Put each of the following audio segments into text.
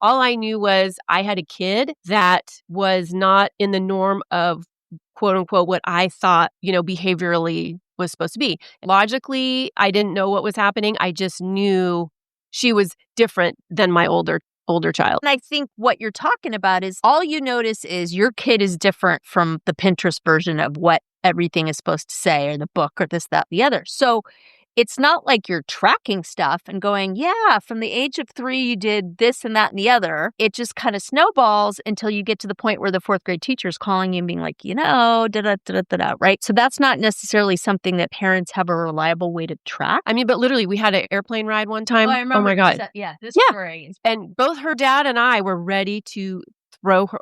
All I knew was I had a kid that was not in the norm of quote unquote what I thought, behaviorally was supposed to be. Logically, I didn't know what was happening. I just knew she was different than my older child. And I think what you're talking about is all you notice is your kid is different from the Pinterest version of what everything is supposed to say or the book or this, that, the other. So it's not like you're tracking stuff and going, yeah, from the age of 3, you did this and that and the other. It just kind of snowballs until you get to the point where the 4th grade teacher is calling you and being like, da-da-da-da-da, right? So that's not necessarily something that parents have a reliable way to track. I mean, but literally, we had an airplane ride one time. I remember. Oh my God. This story is... And both her dad and I were ready to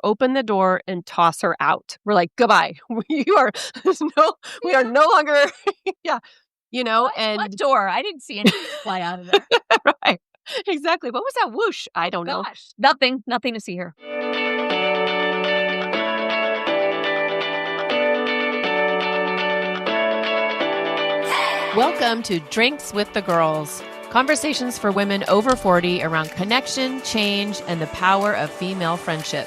open the door and toss her out. We're like, goodbye. We are no longer, What door? I didn't see anything fly out of there. Right. Exactly. What was that whoosh? I don't know. Nothing to see here. Welcome to Drinks with the Girls. Conversations for women over 40 around connection, change, and the power of female friendship.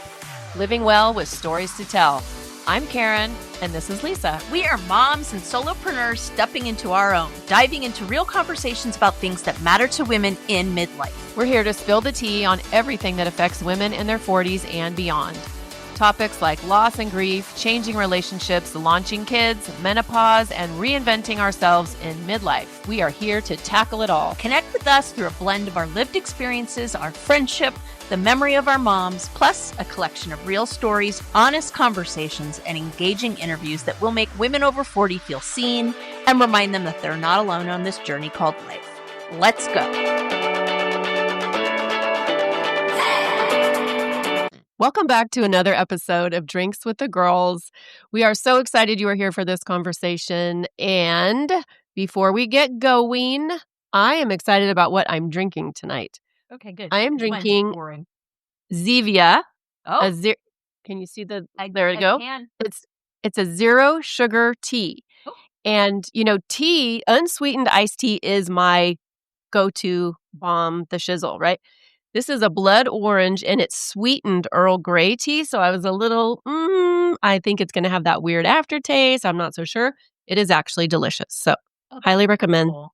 Living well with stories to tell. I'm Karen, and this is Lisa. We are moms and solopreneurs stepping into our own, diving into real conversations about things that matter to women in midlife. We're here to spill the tea on everything that affects women in their 40s and beyond. Topics like loss and grief, changing relationships, launching kids, menopause, and reinventing ourselves in midlife. We are here to tackle it all. Connect with us through a blend of our lived experiences, our friendship, the memory of our moms, plus a collection of real stories, honest conversations, and engaging interviews that will make women over 40 feel seen and remind them that they're not alone on this journey called life. Let's go. Welcome back to another episode of Drinks with the Girls. We are so excited you are here for this conversation. And before we get going, I am excited about what I'm drinking tonight. Okay, good. I am drinking Zevia. Oh. Can you see the... There we go. Can. It's a zero sugar tea. Oh. And, tea, unsweetened iced tea is my go-to bomb, the shizzle, right? This is a blood orange, and it's sweetened Earl Grey tea. So I was a little, I think it's going to have that weird aftertaste. I'm not so sure. It is actually delicious. So highly recommend. Cool.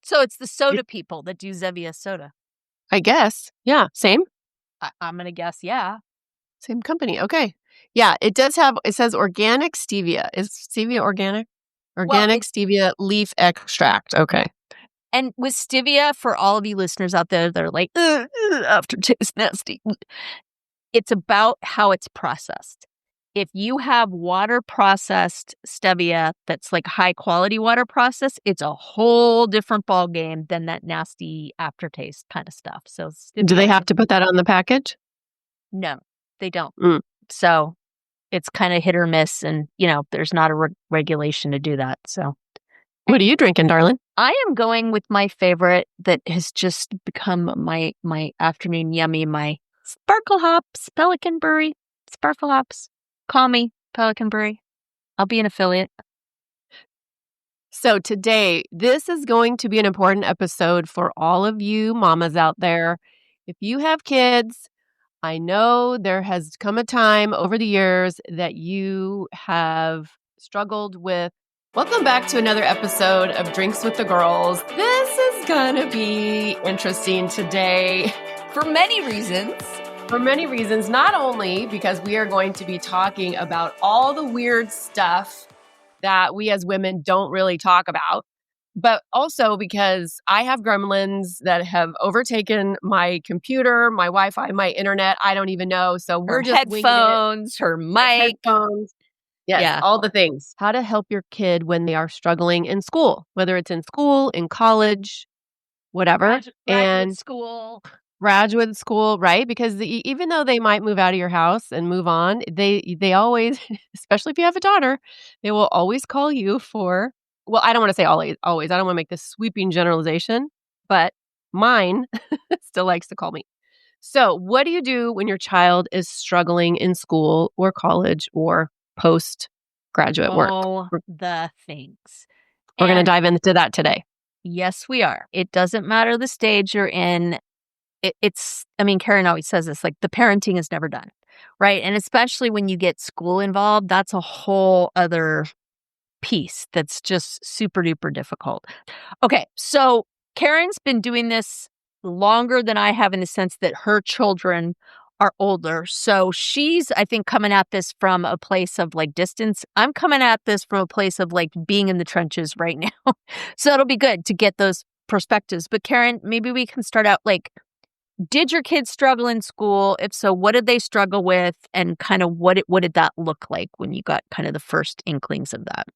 So it's the soda people that do Zevia soda. I guess. Yeah. Same? I'm going to guess, yeah. Same company. Okay. Yeah. It says organic stevia. Is stevia organic? Organic stevia leaf extract. Okay. And with stevia, for all of you listeners out there that are like, aftertaste nasty, it's about how it's processed. If you have water processed stevia that's like high quality water processed, it's a whole different ball game than that nasty aftertaste kind of stuff. So do they have to put that on the package? No, they don't. So it's kind of hit or miss, and there's not a regulation to do that. So what are you drinking, darling? I am going with my favorite that has just become my afternoon yummy, my Sparkle Hops, Pelican Brewery, Sparkle Hops. Call me, Pelican Brewery. I'll be an affiliate. So today, this is going to be an important episode for all of you mamas out there. If you have kids, I know there has come a time over the years that you have struggled with. Welcome back to another episode of Drinks with the Girls. This is going to be interesting today. For many reasons. Not only because we are going to be talking about all the weird stuff that we as women don't really talk about, but also because I have gremlins that have overtaken my computer, my Wi-Fi, my internet. I don't even know. So we're just headphones, her mic. Headphones. Yes, yeah. All the things. How to help your kid when they are struggling in school, whether it's in school, in college, whatever. Graduate school, right? Because even though they might move out of your house and move on, they always, especially if you have a daughter, they will always call you for, well, I don't want to say always. I don't want to make this sweeping generalization, but mine still likes to call me. So what do you do when your child is struggling in school or college or post-graduate work? Oh, the things. We're going to dive into that today. Yes, we are. It doesn't matter the stage you're in. I mean, Karen always says this, like, the parenting is never done, right? And especially when you get school involved, that's a whole other piece that's just super duper difficult. Okay, so Karen's been doing this longer than I have in the sense that her children are older. So she's, I think, coming at this from a place of like distance. I'm coming at this from a place of like being in the trenches right now. So it'll be good to get those perspectives. But Karen, maybe we can start out like, did your kids struggle in school? If so, what did they struggle with? And kind of what did that look like when you got kind of the first inklings of that?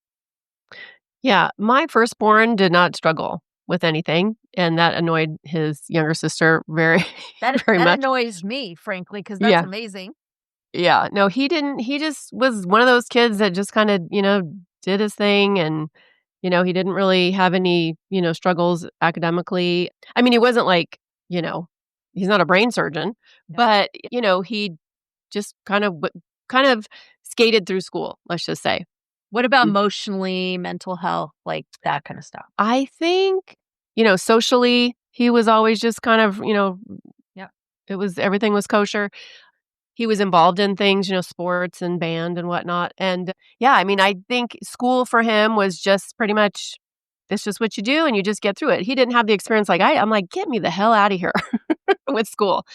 Yeah, my firstborn did not struggle with anything, and that annoyed his younger sister very, very That much. annoys me, frankly, because that's Yeah, amazing. yeah. No, he didn't. He just was one of those kids that just kinda, did his thing and, he didn't really have any, struggles academically. I mean, he wasn't like, you know, he's not a brain surgeon, Yeah. but, he just kind of skated through school, let's just say. What about emotionally, mental health, like that kind of stuff? I think, socially, he was always just kind of, Yeah. everything was kosher. He was involved in things, sports and band and whatnot. And yeah, I mean, I think school for him was just pretty much, this is what you do and you just get through it. He didn't have the experience like I'm like, get me the hell out of here with school.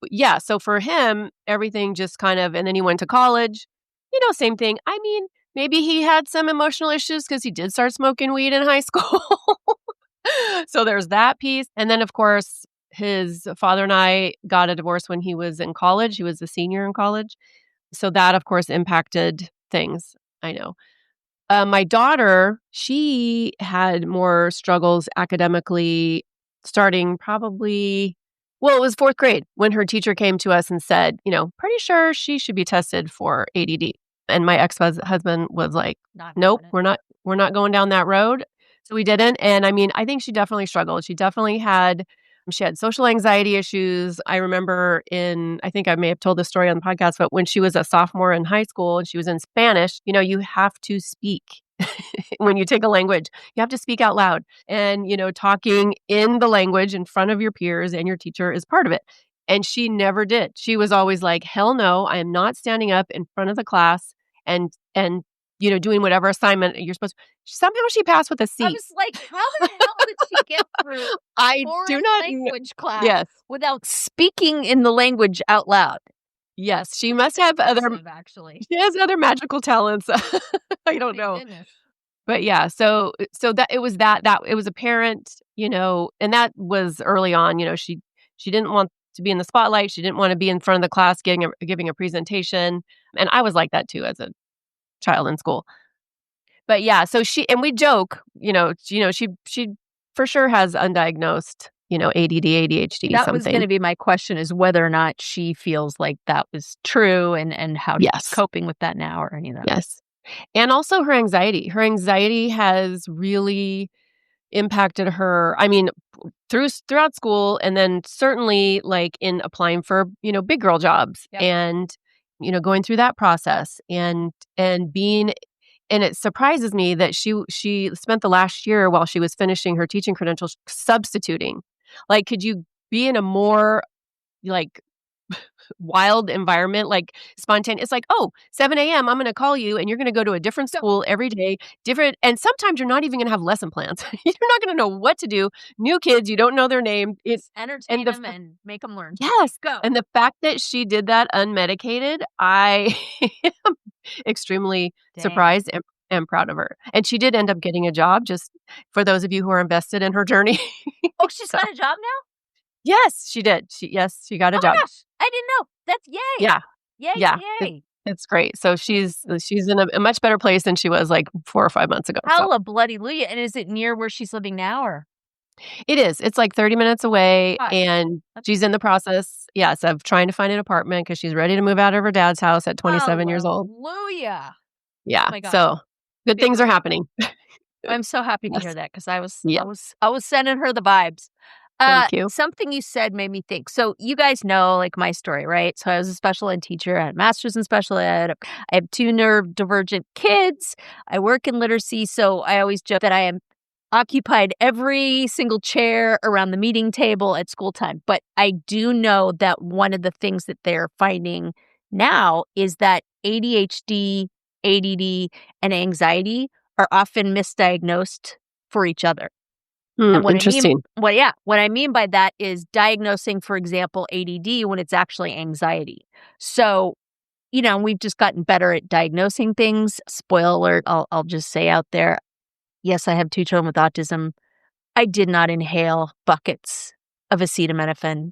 But yeah. So for him, everything just kind of, and then he went to college, same thing. I mean, maybe he had some emotional issues because he did start smoking weed in high school. So there's that piece. And then, of course, his father and I got a divorce when he was in college. He was a senior in college. So that, of course, impacted things. I know. My daughter, she had more struggles academically starting probably, well, it was fourth grade when her teacher came to us and said, pretty sure she should be tested for ADD. And my ex-husband was like, Not nope, doing it. we're not going down that road. So we didn't. And I mean, I think she definitely struggled. She had social anxiety issues. I remember I think I may have told this story on the podcast, but when she was a sophomore in high school and she was in Spanish, you have to speak when you take a language. You have to speak out loud. And, talking in the language in front of your peers and your teacher is part of it. And she never did. She was always like, hell no, I am not standing up in front of the class and doing whatever assignment you're supposed to. Somehow she passed with a I C. was like, how the hell did she get through I do foreign not language class Yes. without speaking in the language out loud? Yes, she must have Impressive, actually. she has other magical talents. I don't Thank know. goodness. But yeah, so that it was that it was apparent, and that was early on, she didn't want to be in the spotlight. She didn't want to be in front of the class giving a presentation. And I was like that too as a child in school. But yeah, so we joke, she for sure has undiagnosed, ADD, ADHD, That was something. gonna be my question, is whether or not she feels like that was true and how she's Yes. coping with that now or any of that. Yes. And also her anxiety. Her anxiety has really impacted her. I mean, throughout school and then certainly like in applying for, big girl jobs Yep. and, going through that process and being. And it surprises me that she spent the last year while she was finishing her teaching credentials substituting. Like, could you be in a more, like, wild environment, like, spontaneous? It's like, "Oh, 7 a.m., I'm gonna call you, and you're gonna go to a different school every day, different," and sometimes you're not even gonna have lesson plans. You're not gonna know what to do. New kids, you don't know their name. It's Entertain and the them and make them learn. Yes, Go. and the fact that she did that unmedicated, I am extremely Dang. surprised and proud of her, and she did end up getting a job, just for those of you who are invested in her journey. Oh, she's So got a job now? yes, she did. She got a Oh my job. gosh, I didn't know. That's yay. Yeah, Yay, yeah, yay. it's great. So she's in a much better place than she was, like, 4 or 5 months ago, so Hallelujah. And is it near where she's living now or? it is. It's, like, 30 minutes away, Gosh, and that's she's in the process, yes, of trying to find an apartment because she's ready to move out of her dad's house at 27 years old. Hallelujah. Yeah, Oh my gosh. so good Big things are win. happening. I'm so happy to Yes. hear that because I was Yeah. I was sending her the vibes. Thank you. Something you said made me think. So you guys know like my story, right? So I was a special ed teacher. I had a master's in special ed. I have 2 neurodivergent kids. I work in literacy. So I always joke that I am occupied every single chair around the meeting table at school time. But I do know that one of the things that they're finding now is that ADHD, ADD, and anxiety are often misdiagnosed for each other. And Interesting. what I mean by that is diagnosing, for example, ADD when it's actually anxiety. So, we've just gotten better at diagnosing things. Spoiler alert, I'll just say out there, yes, I have 2 children with autism. I did not inhale buckets of acetaminophen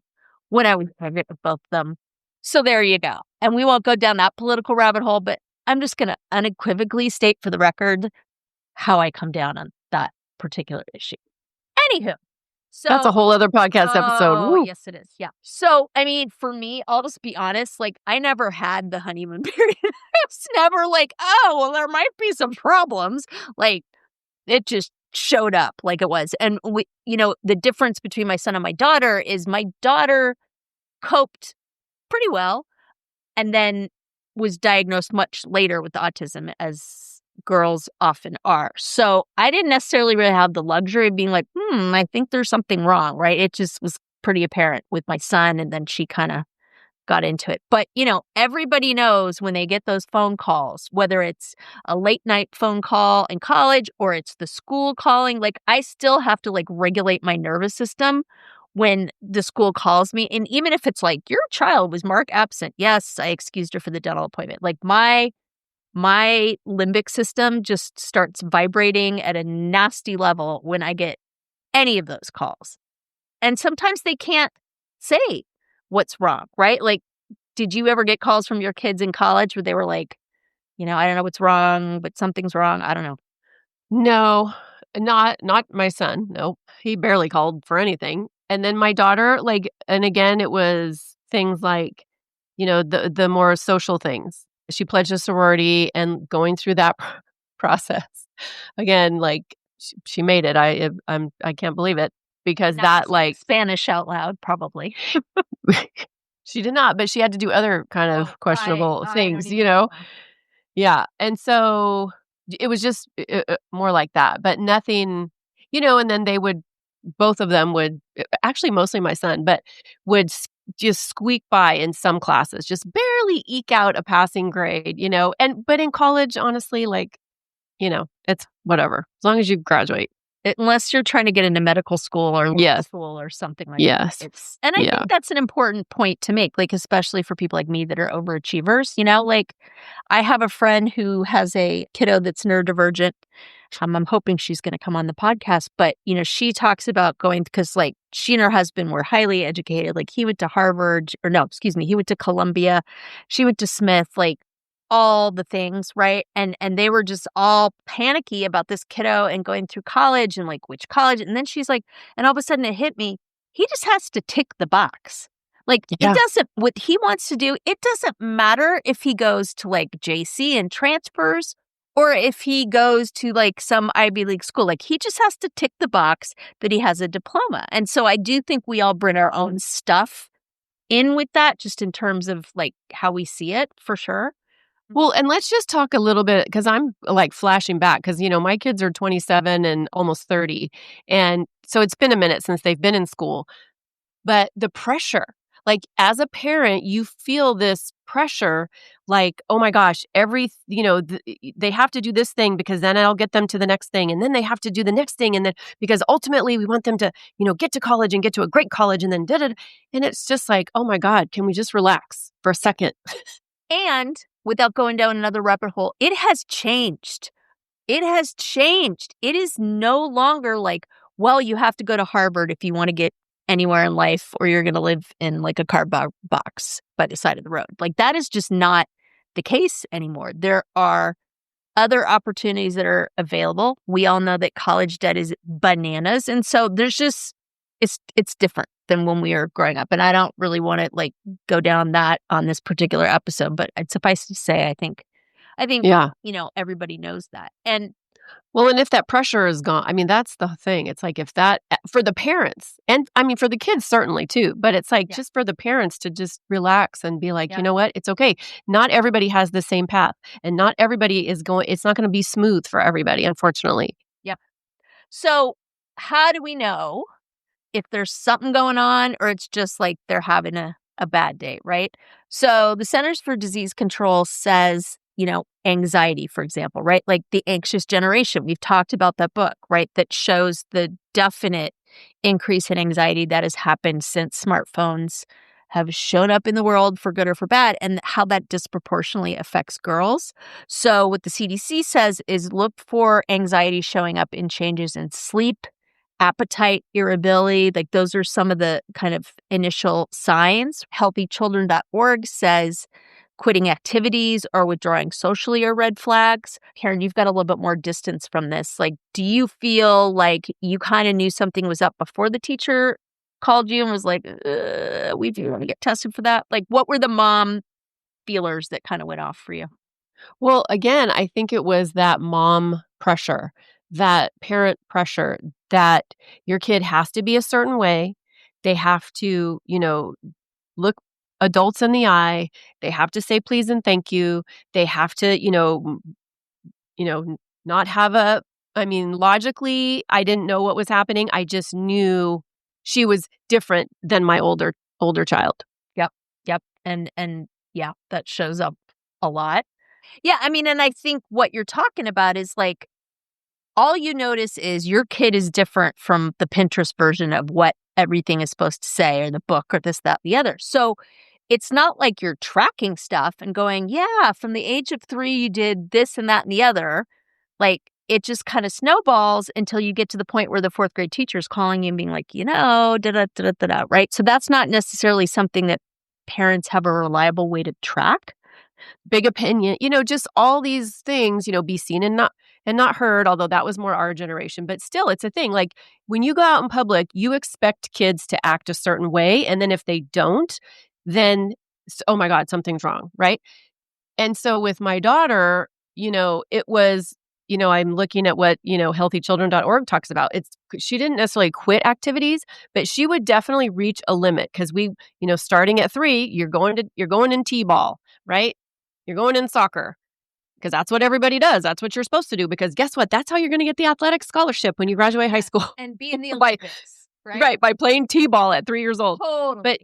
when I was pregnant with both of them. So there you go. And we won't go down that political rabbit hole, but I'm just going to unequivocally state for the record how I come down on that particular issue. Anywho, That's a so whole other podcast episode. oh, Woo. yes, it is. Yeah. So, I mean, for me, I'll just be honest, like, I never had the honeymoon period. It's never like, oh, well, there might be some problems. Like, it just showed up like it was. And the difference between my son and my daughter is my daughter coped pretty well and then was diagnosed much later with autism, as girls often are. So I didn't necessarily really have the luxury of being like, I think there's something wrong, right? It just was pretty apparent with my son, and then she kind of got into it. But, everybody knows when they get those phone calls, whether it's a late night phone call in college or it's the school calling, like I still have to like regulate my nervous system when the school calls me. And even if it's like, your child was marked absent. Yes, I excused her for the dental appointment. Like my limbic system just starts vibrating at a nasty level when I get any of those calls. And sometimes they can't say what's wrong, right? Like, did you ever get calls from your kids in college where they were like, I don't know what's wrong, but something's wrong? I don't know. No, not my son. Nope. He barely called for anything. And then my daughter, like, and again, it was things like, the more social things. She pledged a sorority and going through that process. Again, like she made it. I can't believe it because Not that like Spanish out loud, probably. she did not, but she had to do other kind of questionable things, know. Yeah, and so it was just more like that, but nothing, and then both of them would, actually mostly my son, but would just squeak by in some classes, just barely eke out a passing grade, but in college, honestly, like, it's whatever, as long as you graduate. Unless you're trying to get into medical school or law Yes. school or something like Yes. that. And I think that's an important point to make, like, especially for people like me that are overachievers, like I have a friend who has a kiddo that's neurodivergent. I'm hoping she's going to come on the podcast, but, she talks about going because like she and her husband were highly educated. Like he went to Harvard he went to Columbia. She went to Smith, like all the things, right? And they were just all panicky about this kiddo and going through college and like which college. And then she's like, and all of a sudden it hit me, he just has to tick the box. Like it doesn't, what he wants to do, it doesn't matter if he goes to like JC and transfers or if he goes to like some Ivy League school. Like he just has to tick the box that he has a diploma. And so I do think we all bring our own stuff in with that, just in terms of like how we see it, for sure. Well, and let's just talk a little bit because I'm like flashing back because, my kids are 27 and almost 30. And so it's been a minute since they've been in school. But the pressure, like as a parent, you feel this pressure like, oh my gosh, they have to do this thing because then I'll get them to the next thing. And then they have to do the next thing. And then because ultimately we want them to, get to college and get to a great college and then And it's just like, oh my God, can we just relax for a second? And without going down another rabbit hole, it has changed. It has changed. It is no longer like, well, you have to go to Harvard if you want to get anywhere in life or you're going to live in like a cardboard box by the side of the road. Like that is just not the case anymore. There are other opportunities that are available. We all know that college debt is bananas. And so there's just, it's different than when we were growing up. And I don't really want to like go down that on this particular episode, but I'd suffice to say, I think, everybody knows that. And well, and if that pressure is gone, I mean, that's the thing. It's like if that, for the parents, and I mean, for the kids certainly too, but it's like just for the parents to just relax and be like, you know what, it's okay. Not everybody has the same path and not everybody it's not going to be smooth for everybody, unfortunately. Yep. So, how do we know if there's something going on or it's just like they're having a bad day, right? So the Centers for Disease Control says, anxiety, for example, right? Like the anxious generation. We've talked about that book, right? That shows the definite increase in anxiety that has happened since smartphones have shown up in the world for good or for bad, and how that disproportionately affects girls. So what the CDC says is look for anxiety showing up in changes in sleep, appetite, irritability, like those are some of the kind of initial signs. Healthychildren.org says quitting activities or withdrawing socially are red flags. Karen, you've got a little bit more distance from this. Like, do you feel like you kind of knew something was up before the teacher called you and was like, we do want to get tested for that? Like, what were the mom feelers that kind of went off for you? Well, again, I think it was that mom pressure, that parent pressure that your kid has to be a certain way. They have to, look adults in the eye. They have to say please and thank you. They have to, not have I mean, logically, I didn't know what was happening. I just knew she was different than my older child. Yep. Yep. And yeah, that shows up a lot. Yeah, I mean, and I think what you're talking about is like all you notice is your kid is different from the Pinterest version of what everything is supposed to say or the book or this, that, the other. So it's not like you're tracking stuff and going, yeah, from the age of 3, you did this and that and the other. Like it just kind of snowballs until you get to the point where the 4th grade teacher is calling you and being like, da da da da da, right? So that's not necessarily something that parents have a reliable way to track. Big opinion, just all these things, be seen and not heard, although that was more our generation, but still it's a thing. Like when you go out in public, you expect kids to act a certain way, and then if they don't, then oh my god, something's wrong, right? And so with my daughter, it was, I'm looking at what, healthychildren.org talks about. She didn't necessarily quit activities, but she would definitely reach a limit because starting at 3, you're going in T-ball, right? You're going in soccer because that's what everybody does. That's what you're supposed to do because guess what? That's how you're going to get the athletic scholarship when you graduate high school. And be in the by, Olympics, right? Right, by playing T-ball at 3 years old. Totally. But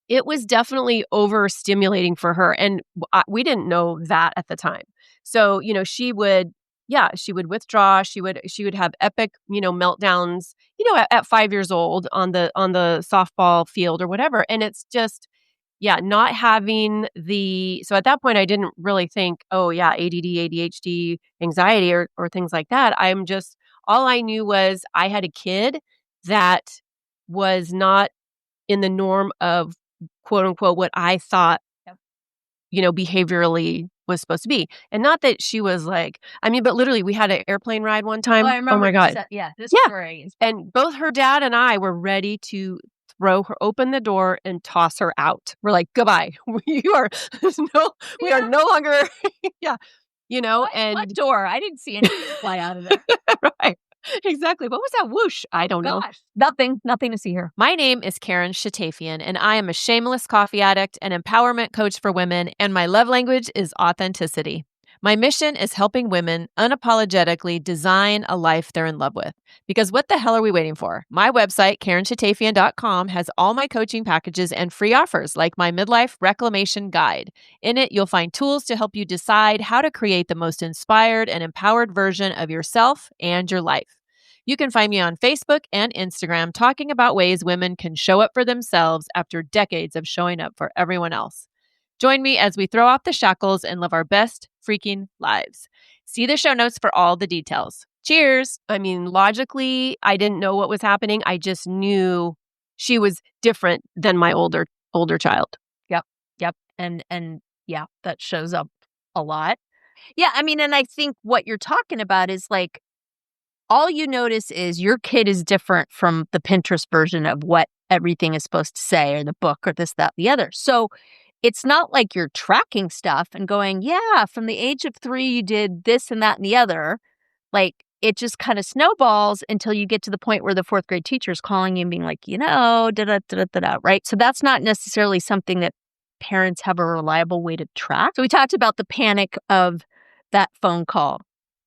it was definitely overstimulating for her, and we didn't know that at the time. So, she would withdraw. She would have epic, meltdowns, at 5 years old on the softball field or whatever. And it's just, yeah, not having so at that point, I didn't really think, oh yeah, ADD, ADHD, anxiety or things like that. All I knew was I had a kid that was not in the norm of quote unquote what I thought, behaviorally was supposed to be. And not that she was like, but literally we had an airplane ride one time. Oh, I remember. Oh my God. This Yeah. story is And both her dad and I were ready to open the door and toss her out. We're like, goodbye. We are no longer, yeah, what door? I didn't see anything fly out of there. Right. Exactly. What was that whoosh? I don't know. Nothing to see here. My name is Karen Shatafian, and I am a shameless coffee addict and empowerment coach for women, and my love language is authenticity. My mission is helping women unapologetically design a life they're in love with. Because what the hell are we waiting for? My website, KarenShatafian.com, has all my coaching packages and free offers like my midlife reclamation guide. In it, you'll find tools to help you decide how to create the most inspired and empowered version of yourself and your life. You can find me on Facebook and Instagram talking about ways women can show up for themselves after decades of showing up for everyone else. Join me as we throw off the shackles and live our best freaking lives. See the show notes for all the details. Cheers. Logically, I didn't know what was happening. I just knew she was different than my older child. Yep. And yeah, that shows up a lot. Yeah, and I think what you're talking about is like all you notice is your kid is different from the Pinterest version of what everything is supposed to say or the book or this, that, the other. So it's not like you're tracking stuff and going, yeah, from the age of 3, you did this and that and the other. Like it just kind of snowballs until you get to the point where the 4th grade teacher is calling you and being like, da da da da da, right? So that's not necessarily something that parents have a reliable way to track. So we talked about the panic of that phone call.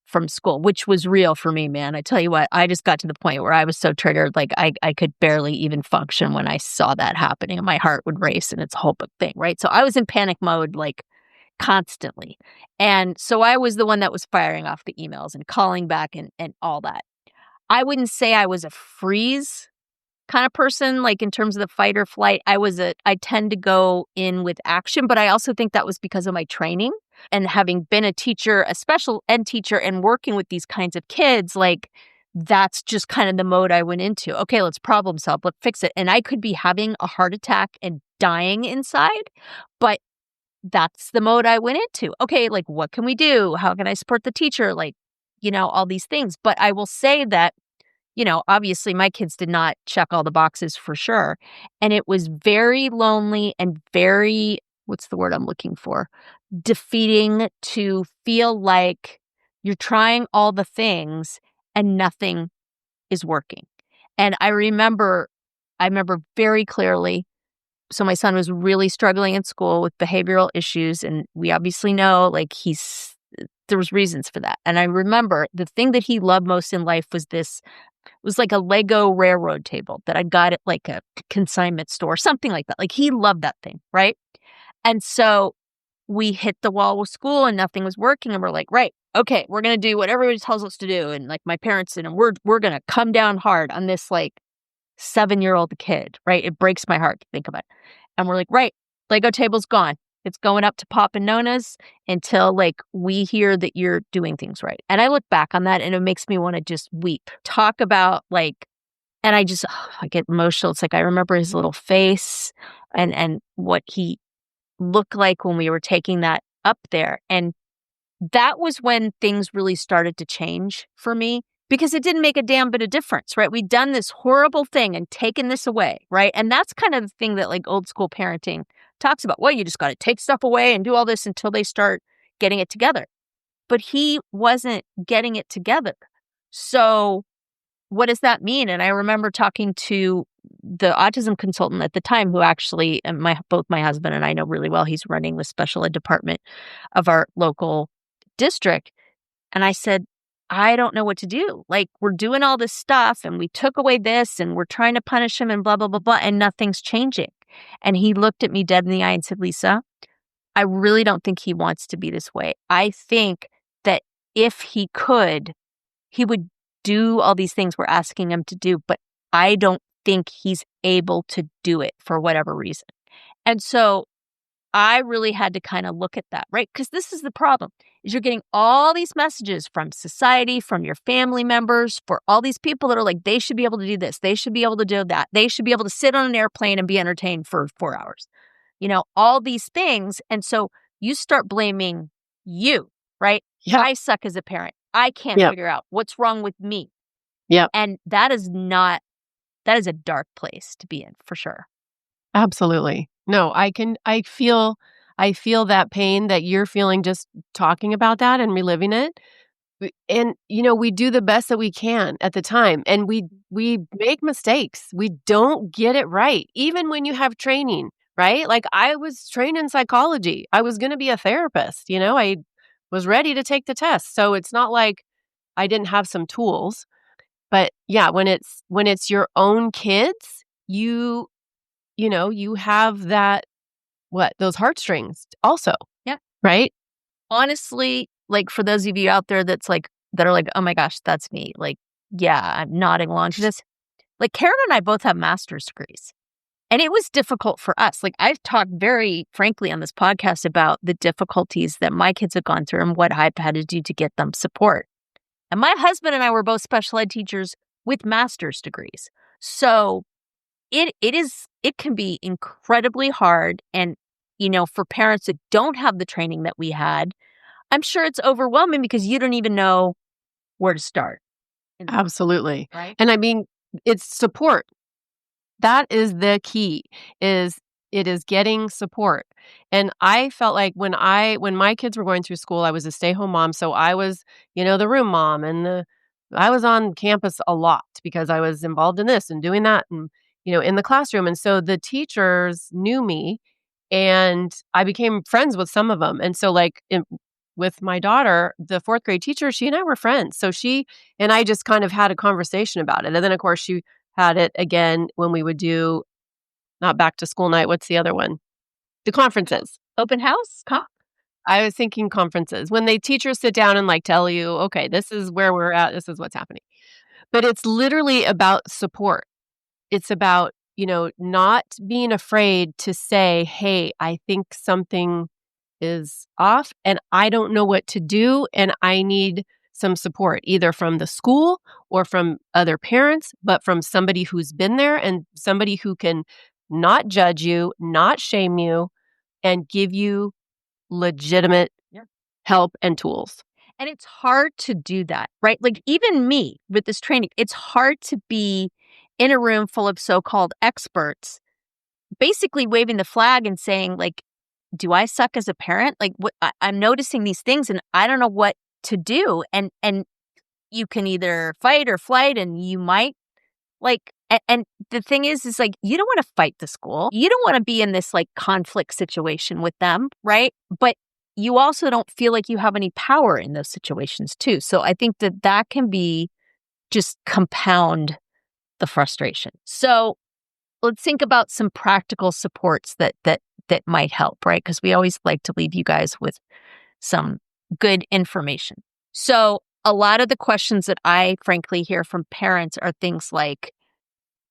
from school, which was real for me, man. I tell you what, I just got to the point where I was so triggered, like I could barely even function when I saw that happening, and my heart would race, and it's a whole big thing, right? So I was in panic mode, like constantly. And so I was the one that was firing off the emails and calling back and all that. I wouldn't say I was a freeze kind of person, like in terms of the fight or flight. I tend to go in with action, but I also think that was because of my training and having been a teacher, a special ed teacher, and working with these kinds of kids, like that's just kind of the mode I went into. Okay, let's problem solve, let's fix it. And I could be having a heart attack and dying inside, but that's the mode I went into. Okay, like what can we do? How can I support the teacher? Like, all these things. But I will say that obviously my kids did not check all the boxes for sure. And it was very lonely and very, what's the word I'm looking for? Defeating to feel like you're trying all the things and nothing is working. And I remember very clearly. So my son was really struggling in school with behavioral issues. And we obviously know like there was reasons for that. And I remember the thing that he loved most in life was it was like a Lego railroad table that I got at like a consignment store, something like that. Like he loved that thing, right? And so we hit the wall with school and nothing was working. And we're like, right, okay, we're going to do what everybody tells us to do. And like my parents did, and we're going to come down hard on this like 7-year-old kid, right? It breaks my heart to think about it. And we're like, right, Lego table's gone. It's going up to Pop and Nona's until like we hear that you're doing things right. And I look back on that and it makes me want to just weep. Talk about like, and I get emotional. It's like I remember his little face and what he looked like when we were taking that up there. And that was when things really started to change for me because it didn't make a damn bit of difference, right? We'd done this horrible thing and taken this away, right? And that's kind of the thing that like old school parenting talks about. Well, you just got to take stuff away and do all this until they start getting it together. But he wasn't getting it together. So what does that mean? And I remember talking to the autism consultant at the time who actually, and both my husband and I know really well, he's running the special ed department of our local district. And I said, I don't know what to do. Like, we're doing all this stuff and we took away this and we're trying to punish him and blah, blah, blah, blah, and nothing's changing. And he looked at me dead in the eye and said, Lisa, I really don't think he wants to be this way. I think that if he could, he would do all these things we're asking him to do, but I don't think he's able to do it for whatever reason. And so I really had to kind of look at that, right? Because this is the problem, is you're getting all these messages from society, from your family members, for all these people that are like, they should be able to do this. They should be able to do that. They should be able to sit on an airplane and be entertained for 4 hours. All these things. And so you start blaming you, right? Yeah. I suck as a parent. I can't figure out what's wrong with me. Yeah. And that is a dark place to be in for sure. Absolutely. No, I feel that pain that you're feeling just talking about that and reliving it. And we do the best that we can at the time, and we make mistakes. We don't get it right, even when you have training, right? Like I was trained in psychology. I was going to be a therapist, I was ready to take the test. So it's not like I didn't have some tools. But yeah, when it's your own kids, you have those heartstrings also. Yeah. Right? Honestly, like for those of you out there that are like, oh my gosh, that's me. Like, yeah, I'm nodding along to this. Like Karen and I both have master's degrees. And it was difficult for us. Like I've talked very frankly on this podcast about the difficulties that my kids have gone through and what I've had to do to get them support. And my husband and I were both special ed teachers with master's degrees. So it can be incredibly hard. And, for parents that don't have the training that we had, I'm sure it's overwhelming because you don't even know where to start. Absolutely. Right? And I mean, it's support. That is the key, it is getting support. And I felt like when my kids were going through school, I was a stay-home mom. So I was, the room mom and I was on campus a lot because I was involved in this and doing that and, in the classroom. And so the teachers knew me and I became friends with some of them. And so like with my daughter, the 4th grade teacher, she and I were friends. So she and I just kind of had a conversation about it. And then, of course, she had it again when we would do not back to school night. What's the other one? The conferences. Open house? I was thinking conferences. When the teachers sit down and, like, tell you, "Okay, this is where we're at. This is what's happening." But it's literally about support. It's about, not being afraid to say, "Hey, I think something is off, and I don't know what to do, and I need some support," either from the school or from other parents, but from somebody who's been there and somebody who can not judge you, not shame you, and give you legitimate Yeah. help and tools. And it's hard to do that, right? Like, even me with this training, it's hard to be in a room full of so-called experts, basically waving the flag and saying, like, do I suck as a parent? Like, I'm noticing these things and I don't know what to do. And you can either fight or flight, and you might like. And the thing is like, you don't want to fight the school. You don't want to be in this like conflict situation with them, right? But you also don't feel like you have any power in those situations too. So I think that can be just compound the frustration. So let's think about some practical supports that might help, right? Because we always like to leave you guys with some good information. So a lot of the questions that I frankly hear from parents are things like,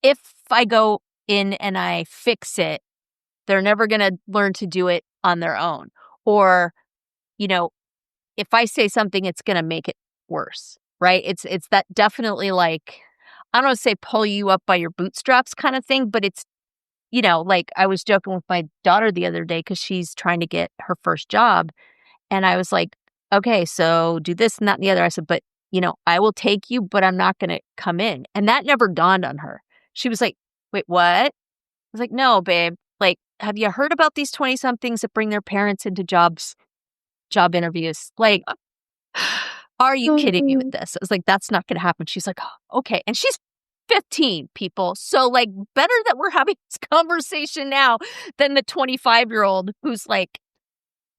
if I go in and I fix it, they're never going to learn to do it on their own. Or, you know, if I say something, it's going to make it worse, right? It's that definitely like, I don't want to say pull you up by your bootstraps kind of thing, but it's, like I was joking with my daughter the other day because she's trying to get her first job. And I was like, okay, so do this and that and the other. I said, but, I will take you, but I'm not going to come in. And that never dawned on her. She was like, wait, what? I was like, no, babe. Like, have you heard about these 20 somethings that bring their parents into job interviews? Like, are you kidding me with this? I was like, that's not going to happen. She's like, oh, okay. And she's 15, people. So, like, better that we're having this conversation now than the 25-year-old who's like,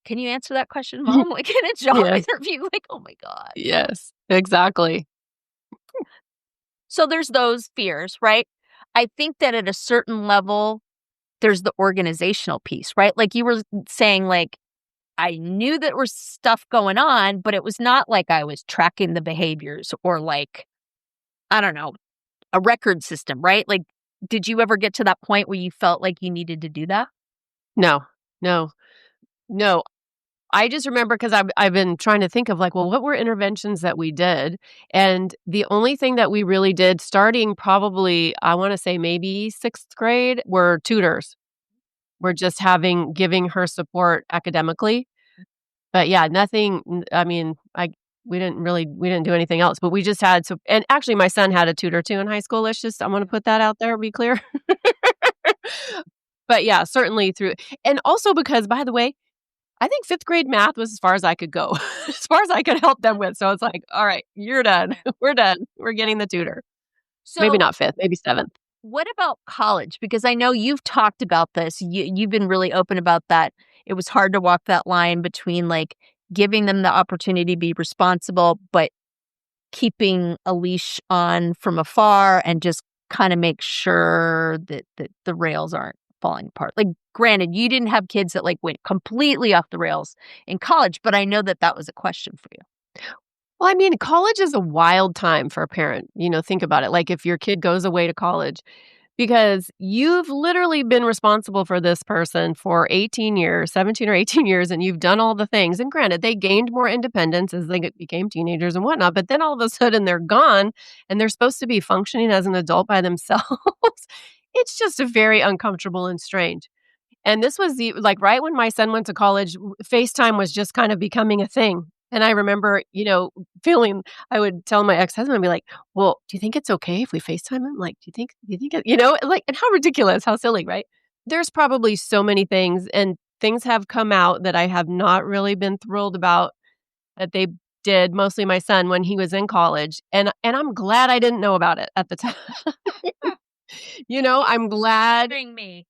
can you answer that question, mom? Like, in a job Yes, interview, like, oh my God. yes, exactly. So there's those fears, right? I think that at a certain level, there's the organizational piece, right? Like you were saying, like, I knew there was stuff going on, but it was not like I was tracking the behaviors or like, I don't know, a record system, right? Like, did you ever get to that point where you felt like you needed to do that? No, no, no. I just remember because I've been trying to think of like, well, what were interventions that we did? And the only thing that we really did starting probably, I want to say maybe 6th grade, were tutors. We're just giving her support academically. But yeah, nothing, I mean, we didn't do anything else, but we just had, so, and actually my son had a tutor too in high school. I want to put that out there, be clear. But yeah, certainly through, and also because, by the way, I think 5th grade math was as far as I could go, as far as I could help them with. So it's like, all right, you're done. We're done. We're getting the tutor. Maybe So, not 5th, maybe 7th. what about college? Because I know you've talked about this. You've been really open about that. It was hard to walk that line between like giving them the opportunity to be responsible, but keeping a leash on from afar and just kind of make sure that the rails aren't falling apart. Like, granted, you didn't have kids that like went completely off the rails in college, but I know that was a question for you. Well, I mean, college is a wild time for a parent. Think about it. Like if your kid goes away to college, because you've literally been responsible for this person for 18 years, 17 or 18 years, and you've done all the things. And granted, they gained more independence as they became teenagers and whatnot, but then all of a sudden they're gone and they're supposed to be functioning as an adult by themselves. It's just a very uncomfortable and strange. And this was like right when my son went to college, FaceTime was just kind of becoming a thing. And I remember, feeling, I would tell my ex-husband, I'd be like, well, do you think it's okay if we FaceTime him? Like, like, and how ridiculous, how silly, right? There's probably so many things, and things have come out that I have not really been thrilled about that they did, mostly my son when he was in college. And I'm glad I didn't know about it at the time. I'm glad. Bring me.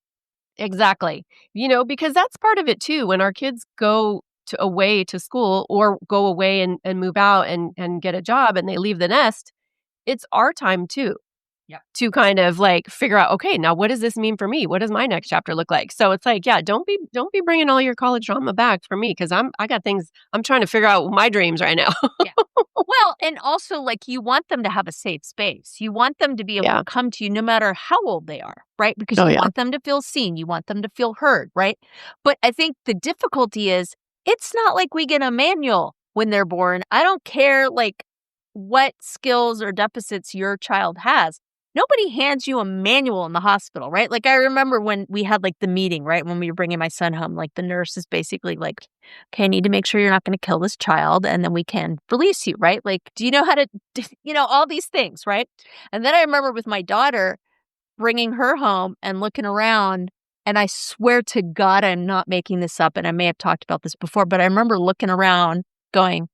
Exactly. Because that's part of it too. When our kids go away to school or go away and move out and get a job and they leave the nest, it's our time too Yeah. to kind of like figure out, okay, now what does this mean for me? What does my next chapter look like? So it's like, yeah, don't be bringing all your college drama back for me because I got things I'm trying to figure out my dreams right now. Yeah. Well, and also, like, you want them to have a safe space. You want them to be able Yeah. to come to you no matter how old they are, right? Because Oh you yeah. want them to feel seen. You want them to feel heard, right? But I think the difficulty is it's not like we get a manual when they're born. I don't care, like, what skills or deficits your child has. Nobody hands you a manual in the hospital, right? Like, I remember when we had, like, the meeting, right? When we were bringing my son home, like, the nurse is basically like, okay, I need to make sure you're not going to kill this child and then we can release you, right? Like, do you know how to, all these things, right? And then I remember with my daughter bringing her home and looking around, and I swear to God, I'm not making this up. And I may have talked about this before, but I remember looking around going,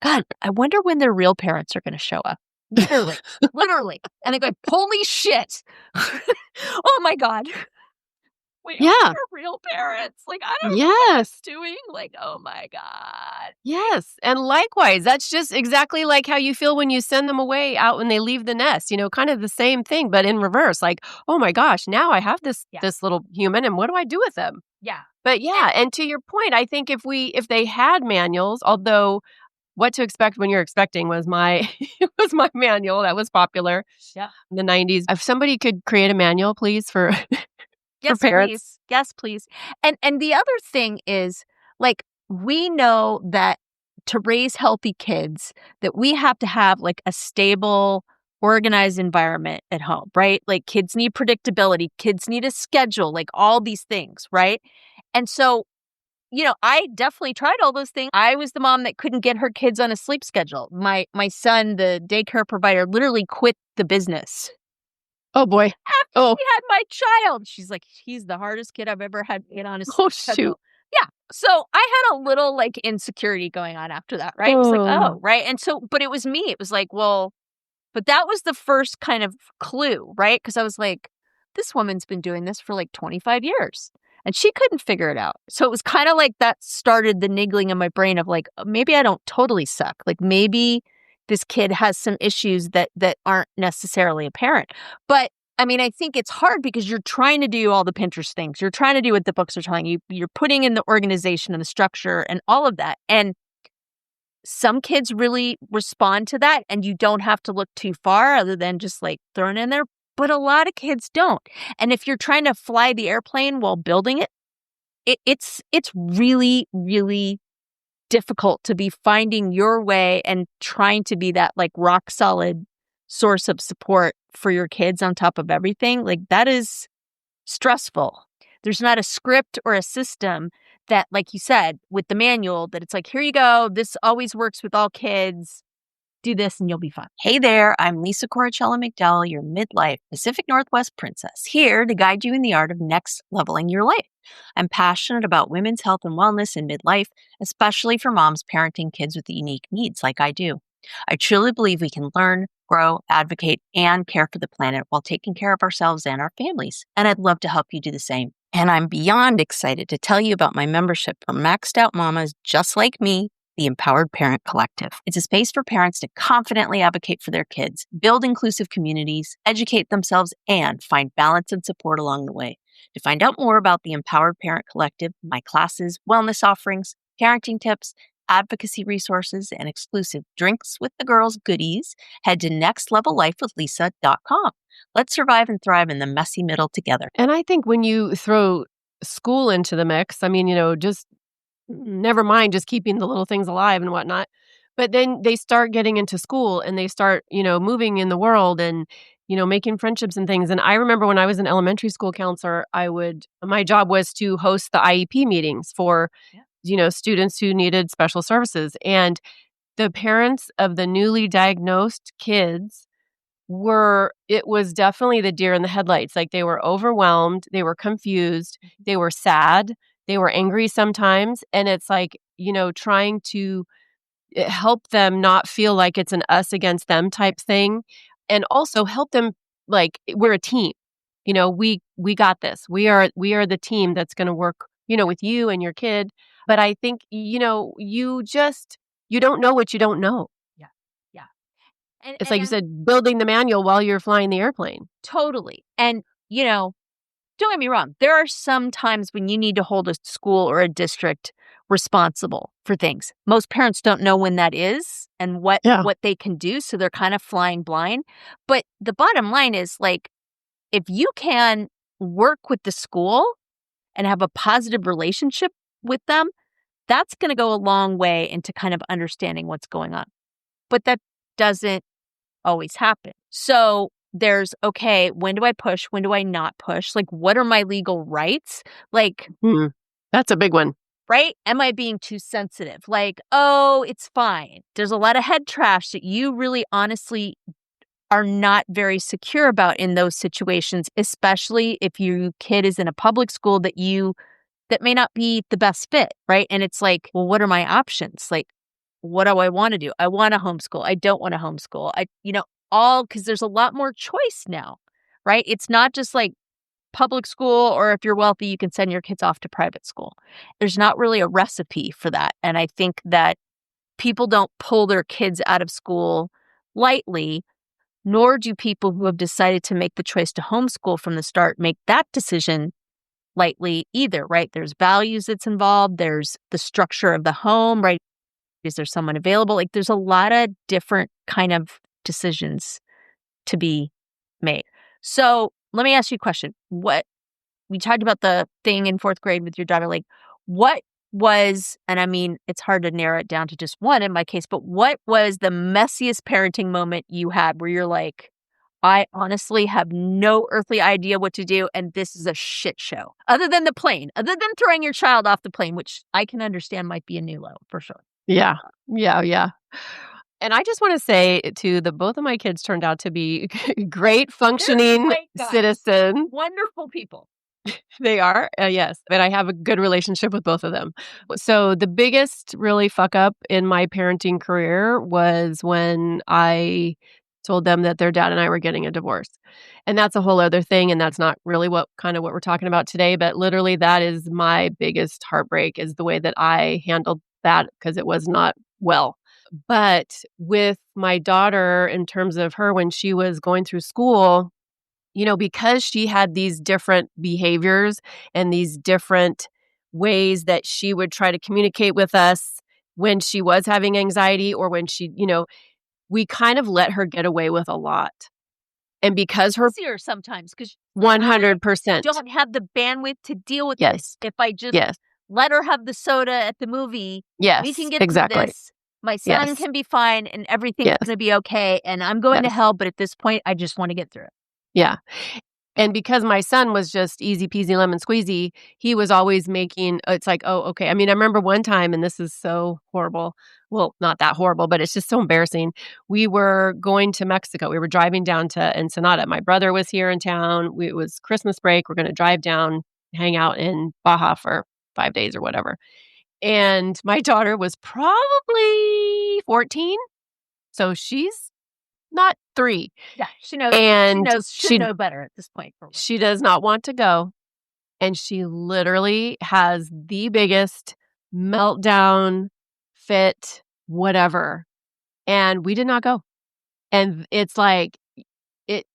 God, I wonder when their real parents are going to show up. Literally, literally. And I go, holy shit. Oh my God. Wait, are Yeah. your real parents? Like, I don't know what Yes. I'm doing. Like, oh my God. Yes, and likewise, that's just exactly like how you feel when you send them away out when they leave the nest, kind of the same thing, but in reverse, like, "Oh my gosh, now I have this Yeah. this little human, and what do I do with them?" Yeah. But yeah, and to your point, I think if they had manuals, although What to Expect When You're Expecting was my was my manual that was popular Yeah. in the '90s. If somebody could create a manual, please, for for Yes, parents. please. Yes, please. And the other thing is, like, we know that to raise healthy kids, that we have to have like a stable, organized environment at home, right? Like, kids need predictability, kids need a schedule, like all these things, right? And so, I definitely tried all those things. I was the mom that couldn't get her kids on a sleep schedule. My son, the daycare provider, literally quit the business Oh, boy. after Oh, she had my child. She's like, "He's the hardest kid I've ever had to get on a oh, sleep shoot. schedule." Yeah. So I had a little, like, insecurity going on after that, right? It was like, Oh. "Oh," right? And so but it was me. It was like, well, but that was the first kind of clue, right? Because I was like, this woman's been doing this for like 25 years and she couldn't figure it out. So it was kind of like that started the niggling in my brain of like, maybe I don't totally suck. Like, maybe this kid has some issues that aren't necessarily apparent. But I mean, I think it's hard because you're trying to do all the Pinterest things. You're trying to do what the books are telling you. You're putting in the organization and the structure and all of that. And some kids really respond to that, and you don't have to look too far other than just like throwing in there. But a lot of kids don't. And if you're trying to fly the airplane while building it, it's really, really difficult to be finding your way and trying to be that like rock solid source of support for your kids on top of everything. Like, that is stressful. There's not a script or a system that, like you said, with the manual, that it's like, here you go. This always works with all kids. Do this and you'll be fine. Hey there, I'm Lisa Coricella McDowell, your midlife Pacific Northwest princess, here to guide you in the art of next leveling your life. I'm passionate about women's health and wellness in midlife, especially for moms parenting kids with unique needs like I do. I truly believe we can learn, grow, advocate, and care for the planet while taking care of ourselves and our families. And I'd love to help you do the same. And I'm beyond excited to tell you about my membership for maxed out mamas just like me, the Empowered Parent Collective. It's a space for parents to confidently advocate for their kids, build inclusive communities, educate themselves, and find balance and support along the way. To find out more about the Empowered Parent Collective, my classes, wellness offerings, parenting tips, advocacy resources, and exclusive Drinks with the Girls goodies, head to nextlevellifewithlisa.com. Let's survive and thrive in the messy middle together. And I think when you throw school into the mix, I mean, just never mind just keeping the little things alive and whatnot. But then they start getting into school and they start, moving in the world and, making friendships and things. And I remember when I was an elementary school counselor, my job was to host the IEP meetings for, students who needed special services. And the parents of the newly diagnosed kids it was definitely the deer in the headlights. Like, they were overwhelmed, they were confused, they were sad, they were angry sometimes. And it's like, trying to help them not feel like it's an us against them type thing. And also help them, like, we're a team. We got this. We are the team that's going to work, with you and your kid. But I think, you don't know what you don't know. Yeah. Yeah. And It's and like you I'm said, building the manual while you're flying the airplane. totally. And, don't get me wrong, there are some times when you need to hold a school or a district responsible for things. Most parents don't know when that is and what Yeah. they can do, so they're kind of flying blind. But the bottom line is, like, if you can work with the school and have a positive relationship with them, that's going to go a long way into kind of understanding what's going on. But that doesn't always happen. So there's, okay, when do I push? When do I not push? Like, what are my legal rights? Like, Mm. That's a big one. right? Am I being too sensitive? Like, oh, it's fine. There's a lot of head trash that you really honestly are not very secure about in those situations, especially if your kid is in a public school that may not be the best fit, right? And it's like, well, what are my options? Like, what do I want to do? I want to homeschool. I don't want to homeschool. All because there's a lot more choice now, right? It's not just like public school, or if you're wealthy, you can send your kids off to private school. There's not really a recipe for that. And I think that people don't pull their kids out of school lightly, nor do people who have decided to make the choice to homeschool from the start make that decision lightly either, right? There's values that's involved. There's the structure of the home, right? Is there someone available? Like, there's a lot of different kind of decisions to be made. So let me ask you a question. What we talked about the thing in fourth grade with your daughter, like, what was, and I mean, it's hard to narrow it down to just one in my case, but what was the messiest parenting moment you had where you're like, I honestly have no earthly idea what to do, and this is a shit show. Other than the plane, other than throwing your child off the plane, which I can understand might be a new low for sure. Yeah. Yeah, yeah. And I just wanna say too that both of my kids turned out to be great They're functioning great guys, citizens. wonderful people. They are, yes, and I have a good relationship with both of them. So, the biggest really fuck up in my parenting career was when I told them that their dad and I were getting a divorce. And that's a whole other thing, and that's not really what we're talking about today, but literally that is my biggest heartbreak is the way that I handled that because it was not well. But with my daughter, in terms of her when she was going through school, because she had these different behaviors and these different ways that she would try to communicate with us when she was having anxiety or when we kind of let her get away with a lot. And because her Easier sometimes because I 100%. don't have the bandwidth to deal with Yes. this. If I just Yes. let her have the soda at the movie, we Yes. can get through Exactly. this. My son Yes. can be fine and everything's Yes. going to be okay. And I'm going to Yes. hell, but at this point, I just want to get through it. Yeah. And because my son was just easy peasy lemon squeezy, he was always making it's like, "Oh, okay." I mean, I remember one time, and this is so horrible. Well, not that horrible, but it's just so embarrassing. We were going to Mexico. We were driving down to Ensenada. My brother was here in town. It was Christmas break. We're gonna drive down, hang out in Baja for 5 days or whatever. And my daughter was probably 14, so she's not 3. Yeah, she knows. She And knows. Should know better at this point. For she does not want to go. And she literally has the biggest meltdown, fit, whatever. And we did not go. And it's like, it,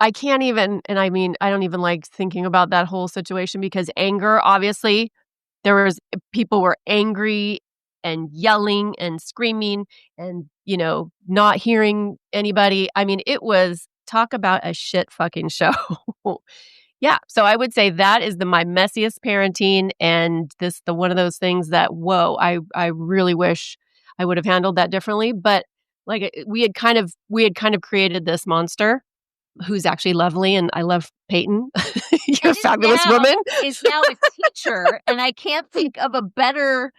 I can't even, and I mean, I don't even like thinking about that whole situation because anger, obviously, people were angry and yelling and screaming and, not hearing anybody. I mean, it was talk about a shit fucking show. Yeah, so I would say that is my messiest parenting and the one of those things that, whoa, I really wish I would have handled that differently, but, like, we had kind of created this monster who's actually lovely, and I love Peyton. You're a and fabulous woman. is now a teacher, and I can't think of a better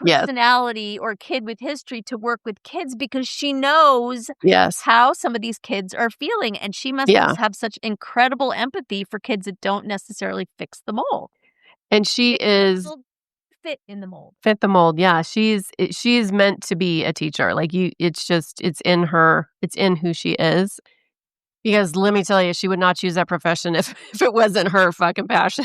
Yes, personality or kid with history to work with kids because she knows yes, how some of these kids are feeling, and she must yeah, just have such incredible empathy for kids that don't necessarily fix the mold. and she is They'll fit in the mold. fit the mold, yeah, she's meant to be a teacher, like, it's in her, it's in who she is. Because let me tell you, she would not choose that profession if it wasn't her fucking passion.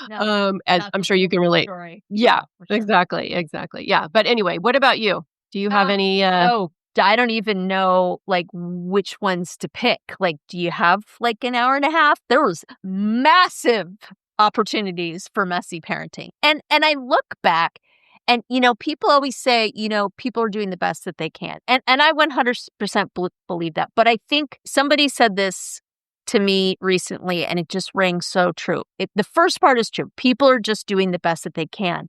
Yeah, no, And that's I'm a sure you whole can nother relate. story. Yeah, Yeah, for sure. exactly, exactly. Yeah, but anyway, what about you? Do you have Uh, any, oh, I don't even know, like, which ones to pick. Like, do you have, like, an hour and a half? There was massive opportunities for messy parenting. And I look back and, people always say, people are doing the best that they can. And I 100% believe that. But I think somebody said this to me recently, and it just rang so true. The first part is true. People are just doing the best that they can.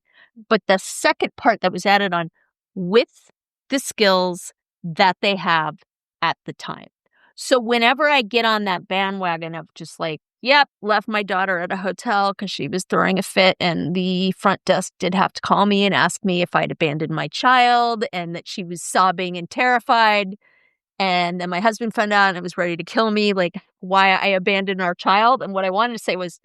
But the second part that was added on with the skills that they have at the time. So whenever I get on that bandwagon of just like, yep, left my daughter at a hotel because she was throwing a fit, and the front desk did have to call me and ask me if I'd abandoned my child and that she was sobbing and terrified. And then my husband found out and was ready to kill me, like why I abandoned our child. And what I wanted to say was,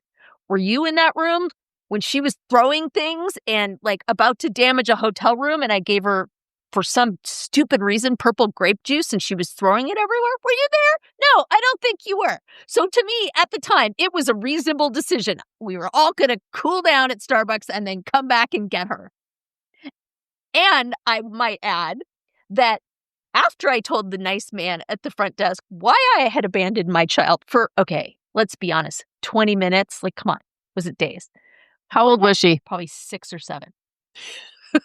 were you in that room when she was throwing things and like about to damage a hotel room? And I gave her, for some stupid reason, purple grape juice and she was throwing it everywhere. Were you there? No, I don't think you were. So to me, at the time, it was a reasonable decision. We were all going to cool down at Starbucks and then come back and get her. And I might add that after I told the nice man at the front desk why I had abandoned my child for, okay, let's be honest, 20 minutes, like, come on, was it days? how old was she? Probably 6 or 7.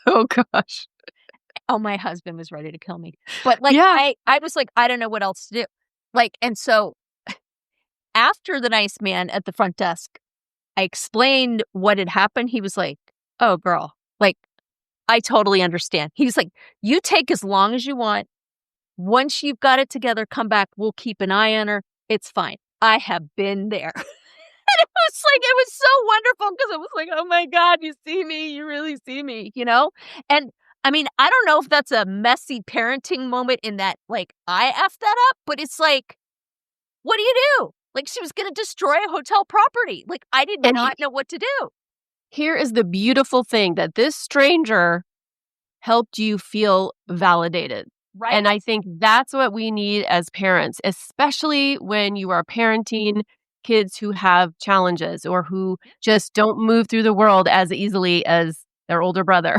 Oh gosh. Oh, my husband was ready to kill me. But, like, Yeah. I was like, I don't know what else to do. Like, and so after the nice man at the front desk, I explained what had happened. He was like, "Oh, girl, like, I totally understand." He was like, "You take as long as you want. Once you've got it together, come back. We'll keep an eye on her. It's fine. I have been there." And it was so wonderful because it was like, "Oh my God, you see me. You really see me," you know? And I mean, I don't know if that's a messy parenting moment in that, like, I effed that up, but it's like, what do you do? Like, she was going to destroy a hotel property. Like, I did And not know what to do. here is the beautiful thing that this stranger helped you feel validated. Right. And I think that's what we need as parents, especially when you are parenting kids who have challenges or who just don't move through the world as easily as their older brother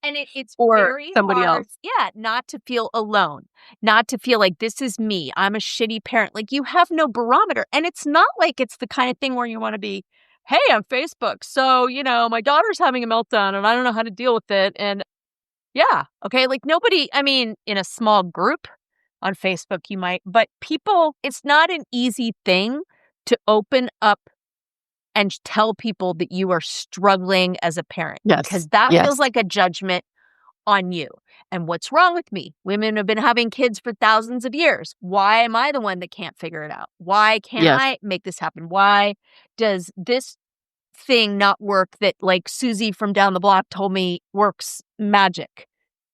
And it's or very somebody hard, else. yeah, not to feel alone, not to feel like this is me. I'm a shitty parent. Like, you have no barometer. And it's not like it's the kind of thing where you want to be, hey, on Facebook. So, my daughter's having a meltdown and I don't know how to deal with it. And yeah, okay. Like, nobody, I mean, in a small group on Facebook, you might, but people, it's not an easy thing to open up and tell people that you are struggling as a parent, Yes. because that feels Yes. like a judgment on you. And what's wrong with me? Women have been having kids for thousands of years. Why am I the one that can't figure it out? Why can't Yes. I make this happen? Why does this thing not work that, like, Susie from down the block told me works magic?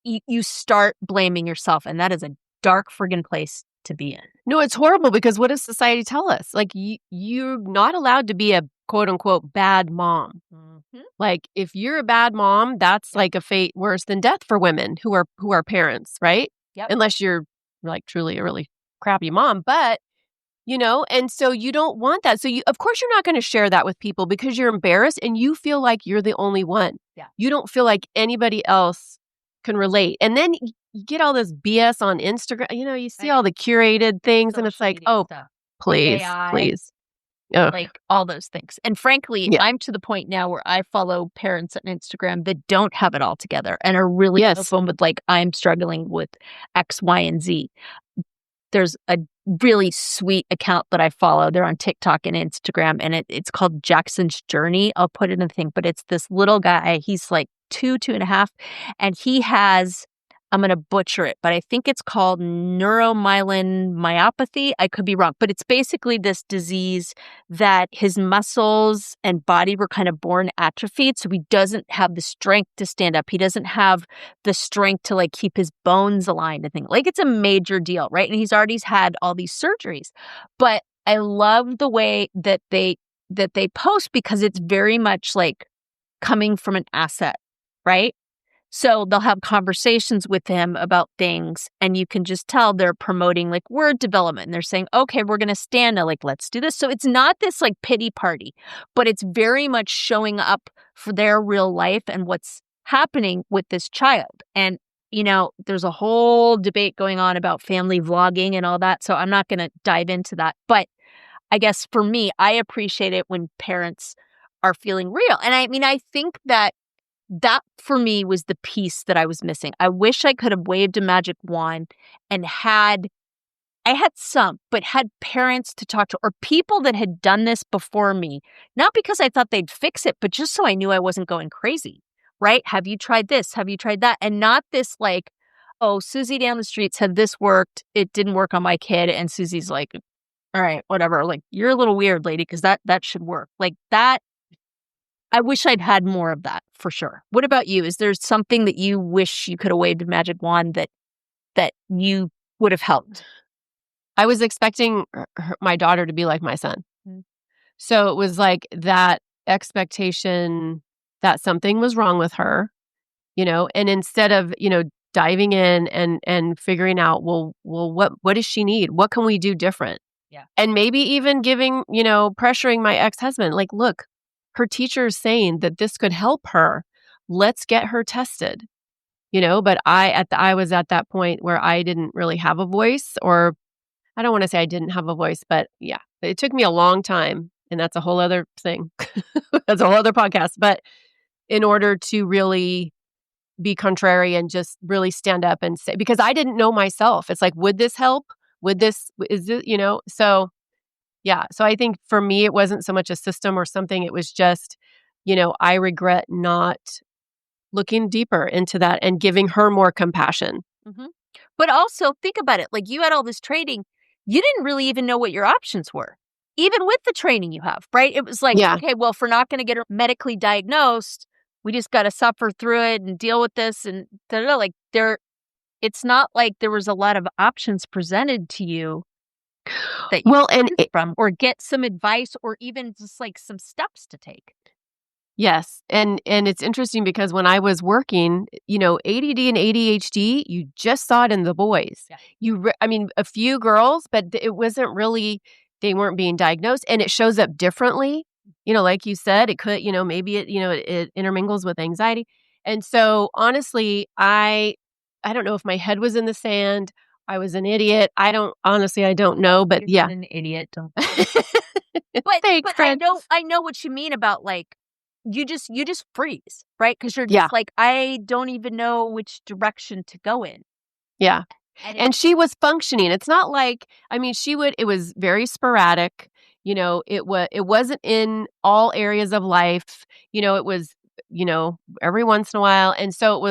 You start blaming yourself, and that is a dark friggin' place to be in. No, it's horrible because what does society tell us? Like, you're not allowed to be a quote unquote bad mom. Mhm. Like, if you're a bad mom, that's Yep. like a fate worse than death for women who are parents, right? Yep. Unless you're like truly a really crappy mom, but and so you don't want that. So you of course you're not going to share that with people because you're embarrassed and you feel like you're the only one. Yeah. You don't feel like anybody else can relate. And then you get all this BS on Instagram. You I see know. all the curated things and it's Social like, media "Oh, stuff. please, AI. please." Ugh. Like, all those things. And frankly, Yeah. I'm to the point now where I follow parents on Instagram that don't have it all together and are really Yes. open with, like, I'm struggling with X, Y, and Z. There's a really sweet account that I follow. They're on TikTok and Instagram, and it's called Jackson's Journey. I'll put it in the thing, but it's this little guy. He's like 2.5, and he has, I'm going to butcher it, but I think it's called neuromyelin myopathy. I could be wrong, but it's basically this disease that his muscles and body were kind of born atrophied. So he doesn't have the strength to stand up. He doesn't have the strength to, like, keep his bones aligned and things. Like, it's a major deal, right? And he's already had all these surgeries. But I love the way that they post, because it's very much like coming from an asset, right? So they'll have conversations with him about things, and you can just tell they're promoting like word development. And they're saying, okay, we're going to stand now, like, let's do this. So it's not this like pity party, but it's very much showing up for their real life and what's happening with this child. And, there's a whole debate going on about family vlogging and all that. So I'm not going to dive into that. But I guess for me, I appreciate it when parents are feeling real. And I think that for me was the piece that I was missing. I wish I could have waved a magic wand and had parents to talk to or people that had done this before me, not because I thought they'd fix it, but just so I knew I wasn't going crazy, right? Have you tried this? Have you tried that? And not this like, oh, Susie down the street said this worked. It didn't work on my kid. And Susie's like, all right, whatever. Like, you're a little weird, lady, because that should work. Like that. I wish I'd had more of that for sure. What about you? Is there something that you wish you could have waved a magic wand that you would have helped? I was expecting my daughter to be like my son. Mm. So it was like that expectation that something was wrong with her, and instead of, diving in and figuring out, well, what does she need? What can we do different? Yeah. And maybe even giving, pressuring my ex-husband, like, look, her teacher is saying that this could help her. Let's get her tested, but I was at that point where I didn't really have a voice, or I don't want to say I didn't have a voice, but yeah, it took me a long time. And that's a whole other thing. That's a whole other podcast. But in order to really be contrary and just really stand up and say, because I didn't know myself. It's like, would this help? Is it, So yeah. So I think for me, it wasn't so much a system or something. It was just, I regret not looking deeper into that and giving her more compassion. Mm-hmm. But also think about it. Like, you had all this training. You didn't really even know what your options were, even with the training you have, right? It was like, Yeah. okay, well, if we're not going to get her medically diagnosed, we just got to suffer through it and deal with this. And like it's not like there was a lot of options presented to you that you and from, or get some advice, or even just like some steps to take. Yes. And it's interesting because when I was working, ADD and ADHD, you just saw it in the boys. Yeah. A few girls, but it wasn't really, they weren't being diagnosed, and it shows up differently. Like you said, it could, maybe it intermingles with anxiety. And so honestly, I don't know if my head was in the sand. I was an idiot. I don't know, but You're yeah. an idiot. Don't. But Thanks, I know what you mean about like, you just freeze, right? Because you're Yeah. just like, I don't even know which direction to go in. Yeah. And she was functioning. It's not like, it was very sporadic. It wasn't in all areas of life. It was, every once in a while. And so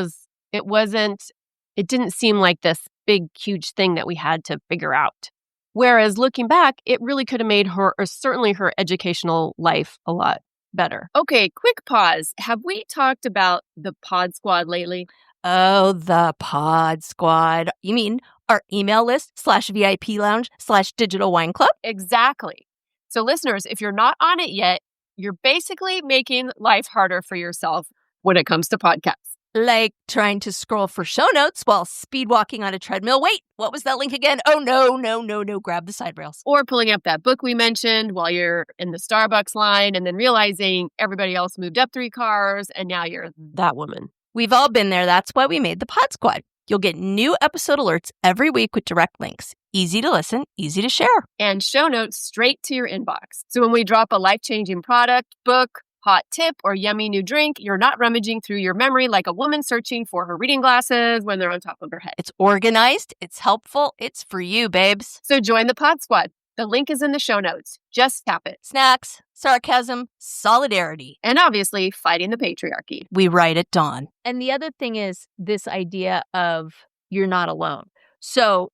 it didn't seem like this big, huge thing that we had to figure out. Whereas looking back, it really could have made her, or certainly her educational life, a lot better. Okay, quick pause. Have we talked about the Pod Squad lately? Oh, the Pod Squad. You mean our email list /VIP lounge /digital wine club? Exactly. So listeners, if you're not on it yet, you're basically making life harder for yourself when it comes to podcasts. Like trying to scroll for show notes while speed walking on a treadmill. Wait, what was that link again? Oh, no. Grab the side rails. Or pulling up that book we mentioned while you're in the Starbucks line and then realizing everybody else moved up 3 cars and now you're that woman. We've all been there. That's why we made the Pod Squad. You'll get new episode alerts every week with direct links. Easy to listen, easy to share. And show notes straight to your inbox. So when we drop a life-changing product, book, hot tip, or yummy new drink, you're not rummaging through your memory like a woman searching for her reading glasses when they're on top of her head. It's organized, it's helpful, it's for you, babes. So join the Pod Squad. The link is in the show notes. Just tap it. Snacks, sarcasm, solidarity. And obviously, fighting the patriarchy. We write at dawn. And the other thing is this idea of you're not alone. So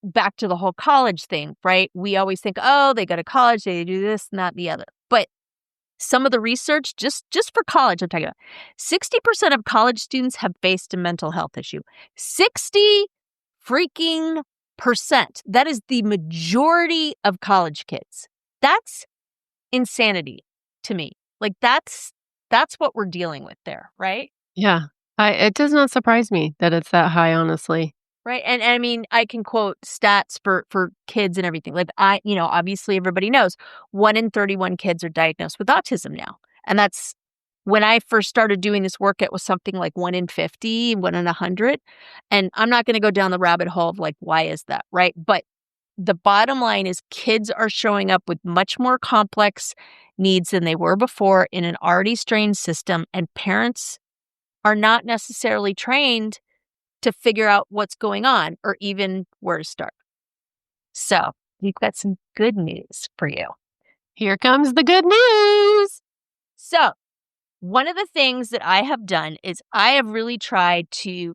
back to the whole college thing, right? We always think, oh, they go to college, they do this and that and the other. But some of the research, just for college, I'm talking about, 60% of college students have faced a mental health issue. 60 freaking percent. That is the majority of college kids. That's insanity to me. Like that's what we're dealing with there, right? Yeah. It does not surprise me that it's that high, honestly. Right, and I mean, I can quote stats for kids and everything, like, obviously everybody knows 1 in 31 kids are diagnosed with autism now, and that's when I first started doing this work, it was something like 1 in 50, 1 in 100, and I'm not gonna go down the rabbit hole of, like, why is that, right? But the bottom line is kids are showing up with much more complex needs than they were before in an already strained system, and parents are not necessarily trained to figure out what's going on or even where to start. So, we've got some good news for you. Here comes the good news. So, one of the things that I have done is I have really tried to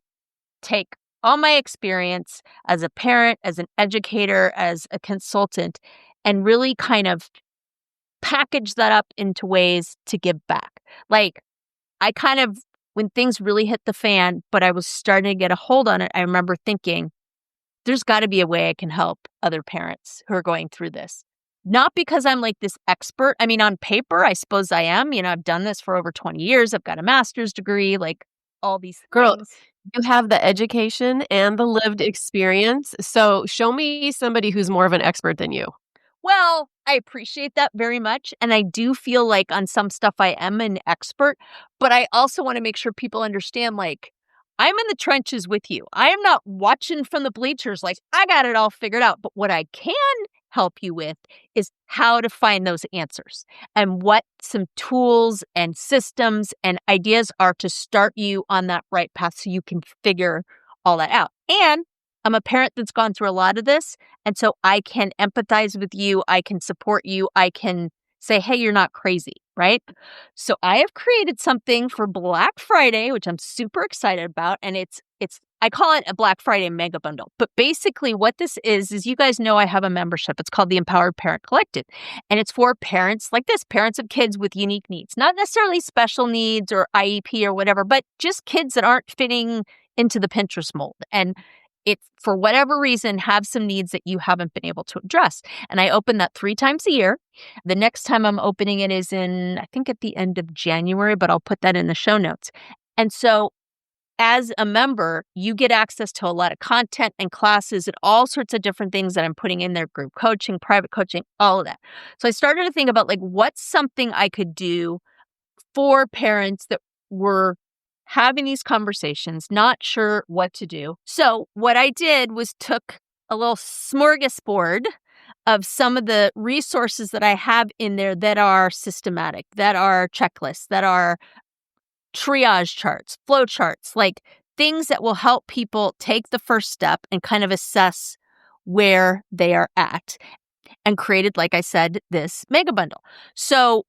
take all my experience as a parent, as an educator, as a consultant, and really kind of package that up into ways to give back. Like, I kind of, when things really hit the fan, but I was starting to get a hold on it, I remember thinking, there's got to be a way I can help other parents who are going through this. Not because I'm like this expert. I mean, on paper, I suppose I am. I've done this for over 20 years. I've got a master's degree, like all these Girl, things. you have the education and the lived experience, so show me somebody who's more of an expert than you. Well, I appreciate that very much. And I do feel like on some stuff I am an expert, but I also want to make sure people understand like, I'm in the trenches with you. I am not watching from the bleachers like I got it all figured out. But what I can help you with is how to find those answers and what some tools and systems and ideas are to start you on that right path so you can figure all that out. And I'm a parent that's gone through a lot of this. And so I can empathize with you. I can support you. I can say, hey, you're not crazy, right? So I have created something for Black Friday, which I'm super excited about. And I call it a Black Friday mega bundle. But basically what this is you guys know I have a membership. It's called the Empowered Parent Collective. And it's for parents like this, parents of kids with unique needs, not necessarily special needs or IEP or whatever, but just kids that aren't fitting into the Pinterest mold. And it's for whatever reason have some needs that you haven't been able to address. And I open that 3 times a year. The next time I'm opening it is in, I think at the end of January, but I'll put that in the show notes. And so as a member, you get access to a lot of content and classes and all sorts of different things that I'm putting in there, group coaching, private coaching, all of that. So I started to think about like, what's something I could do for parents that were having these conversations, not sure what to do. So what I did was took a little smorgasbord of some of the resources that I have in there that are systematic, that are checklists, that are triage charts, flow charts, like things that will help people take the first step and kind of assess where they are at, and created, like I said, this mega bundle. So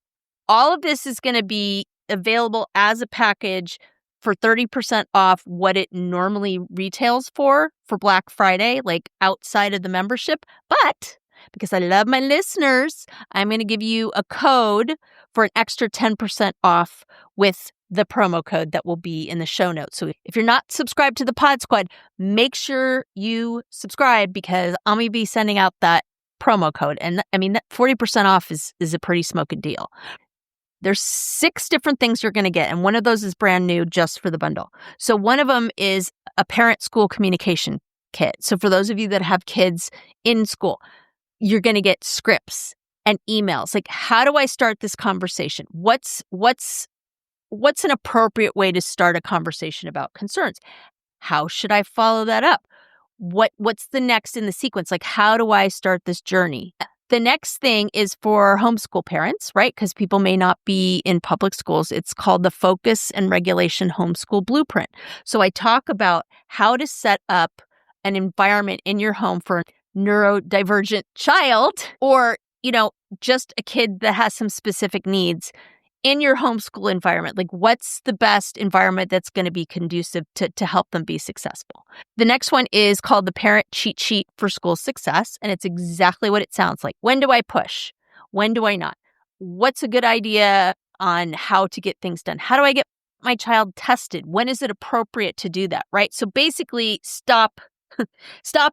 all of this is going to be available as a package for 30% off what it normally retails for Black Friday, like outside of the membership. But because I love my listeners, I'm going to give you a code for an extra 10% off with the promo code that will be in the show notes. So if you're not subscribed to the Pod Squad, make sure you subscribe because I'm going to be sending out that promo code. And I mean, that 40% off is a pretty smoking deal. There's 6 different things you're going to get, and one of those is brand new just for the bundle. So one of them is a parent school communication kit. So for those of you that have kids in school, you're going to get scripts and emails. Like, how do I start this conversation? What's an appropriate way to start a conversation about concerns? How should I follow that up? What's the next in the sequence? Like, how do I start this journey? The next thing is for homeschool parents, right? Because people may not be in public schools. It's called the Focus and Regulation Homeschool Blueprint. So I talk about how to set up an environment in your home for a neurodivergent child or, just a kid that has some specific needs in your homeschool environment. Like, what's the best environment that's going to be conducive to help them be successful? The next one is called the Parent Cheat Sheet for School Success, and it's exactly what it sounds like. When do I push? When do I not? What's a good idea on how to get things done? How do I get my child tested? When is it appropriate to do that, right? So basically, stop,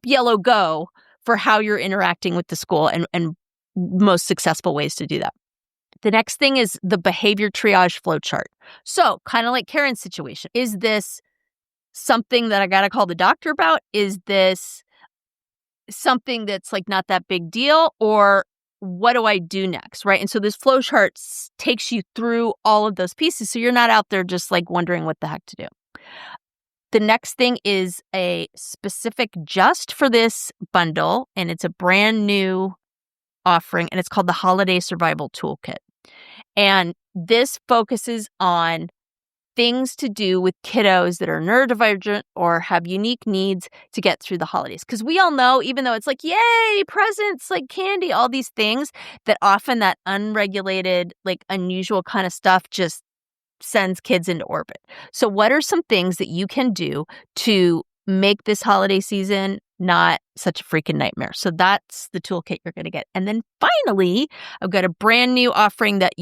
yellow, go for how you're interacting with the school and most successful ways to do that. The next thing is the behavior triage flowchart. So kind of like Karen's situation. Is this something that I got to call the doctor about? Is this something that's like not that big deal? Or what do I do next? Right. And so this flowchart takes you through all of those pieces. So you're not out there just like wondering what the heck to do. The next thing is a specific just for this bundle, and it's a brand new offering, and it's called the Holiday Survival Toolkit. And this focuses on things to do with kiddos that are neurodivergent or have unique needs to get through the holidays. Because we all know, even though it's like, yay, presents, like candy, all these things, that often that unregulated, like unusual kind of stuff just sends kids into orbit. So what are some things that you can do to make this holiday season not such a freaking nightmare? So that's the toolkit you're going to get. And then finally, I've got a brand new offering that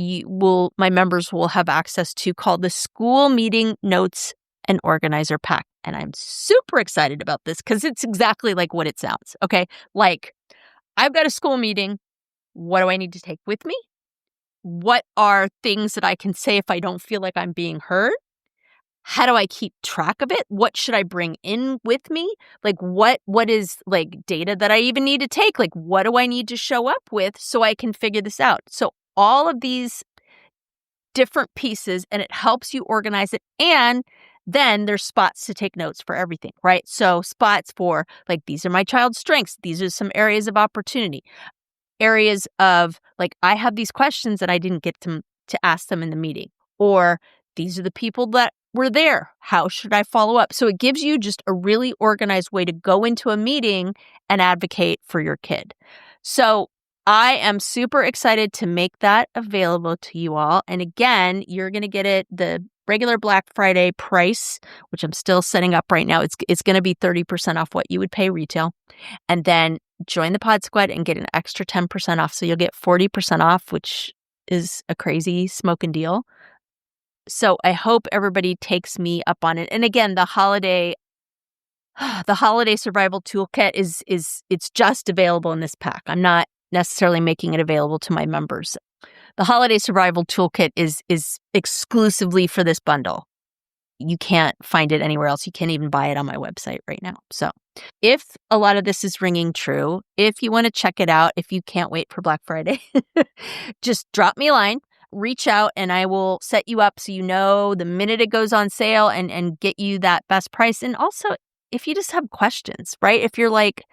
my members will have access to called the School Meeting Notes and Organizer Pack. And I'm super excited about this because it's exactly like what it sounds. Okay. Like, I've got a school meeting. What do I need to take with me? What are things that I can say if I don't feel like I'm being heard? How do I keep track of it? What should I bring in with me? Like what is like data that I even need to take? Like what do I need to show up with so I can figure this out? So all of these different pieces, and it helps you organize it. And then there's spots to take notes for everything, right? So spots for like, these are my child's strengths. These are some areas of opportunity. Areas of like, I have these questions and I didn't get to ask them in the meeting. Or these are the people that were there. How should I follow up? So it gives you just a really organized way to go into a meeting and advocate for your kid. So I am super excited to make that available to you all. And again, you're going to get it the regular Black Friday price, which I'm still setting up right now. It's going to be 30% off what you would pay retail. And then join the Pod Squad and get an extra 10% off. So you'll get 40% off, which is a crazy smoking deal. So I hope everybody takes me up on it. And again, the holiday survival toolkit it's just available in this pack. I'm not necessarily making it available to my members. The holiday survival toolkit is exclusively for this bundle. You can't find it anywhere else. You can't even buy it on my website right now. So if a lot of this is ringing true, if you want to check it out, if you can't wait for Black Friday, just drop me a line. Reach out and I will set you up so you know the minute it goes on sale and get you that best price. And also, if you just have questions, right? If you're like,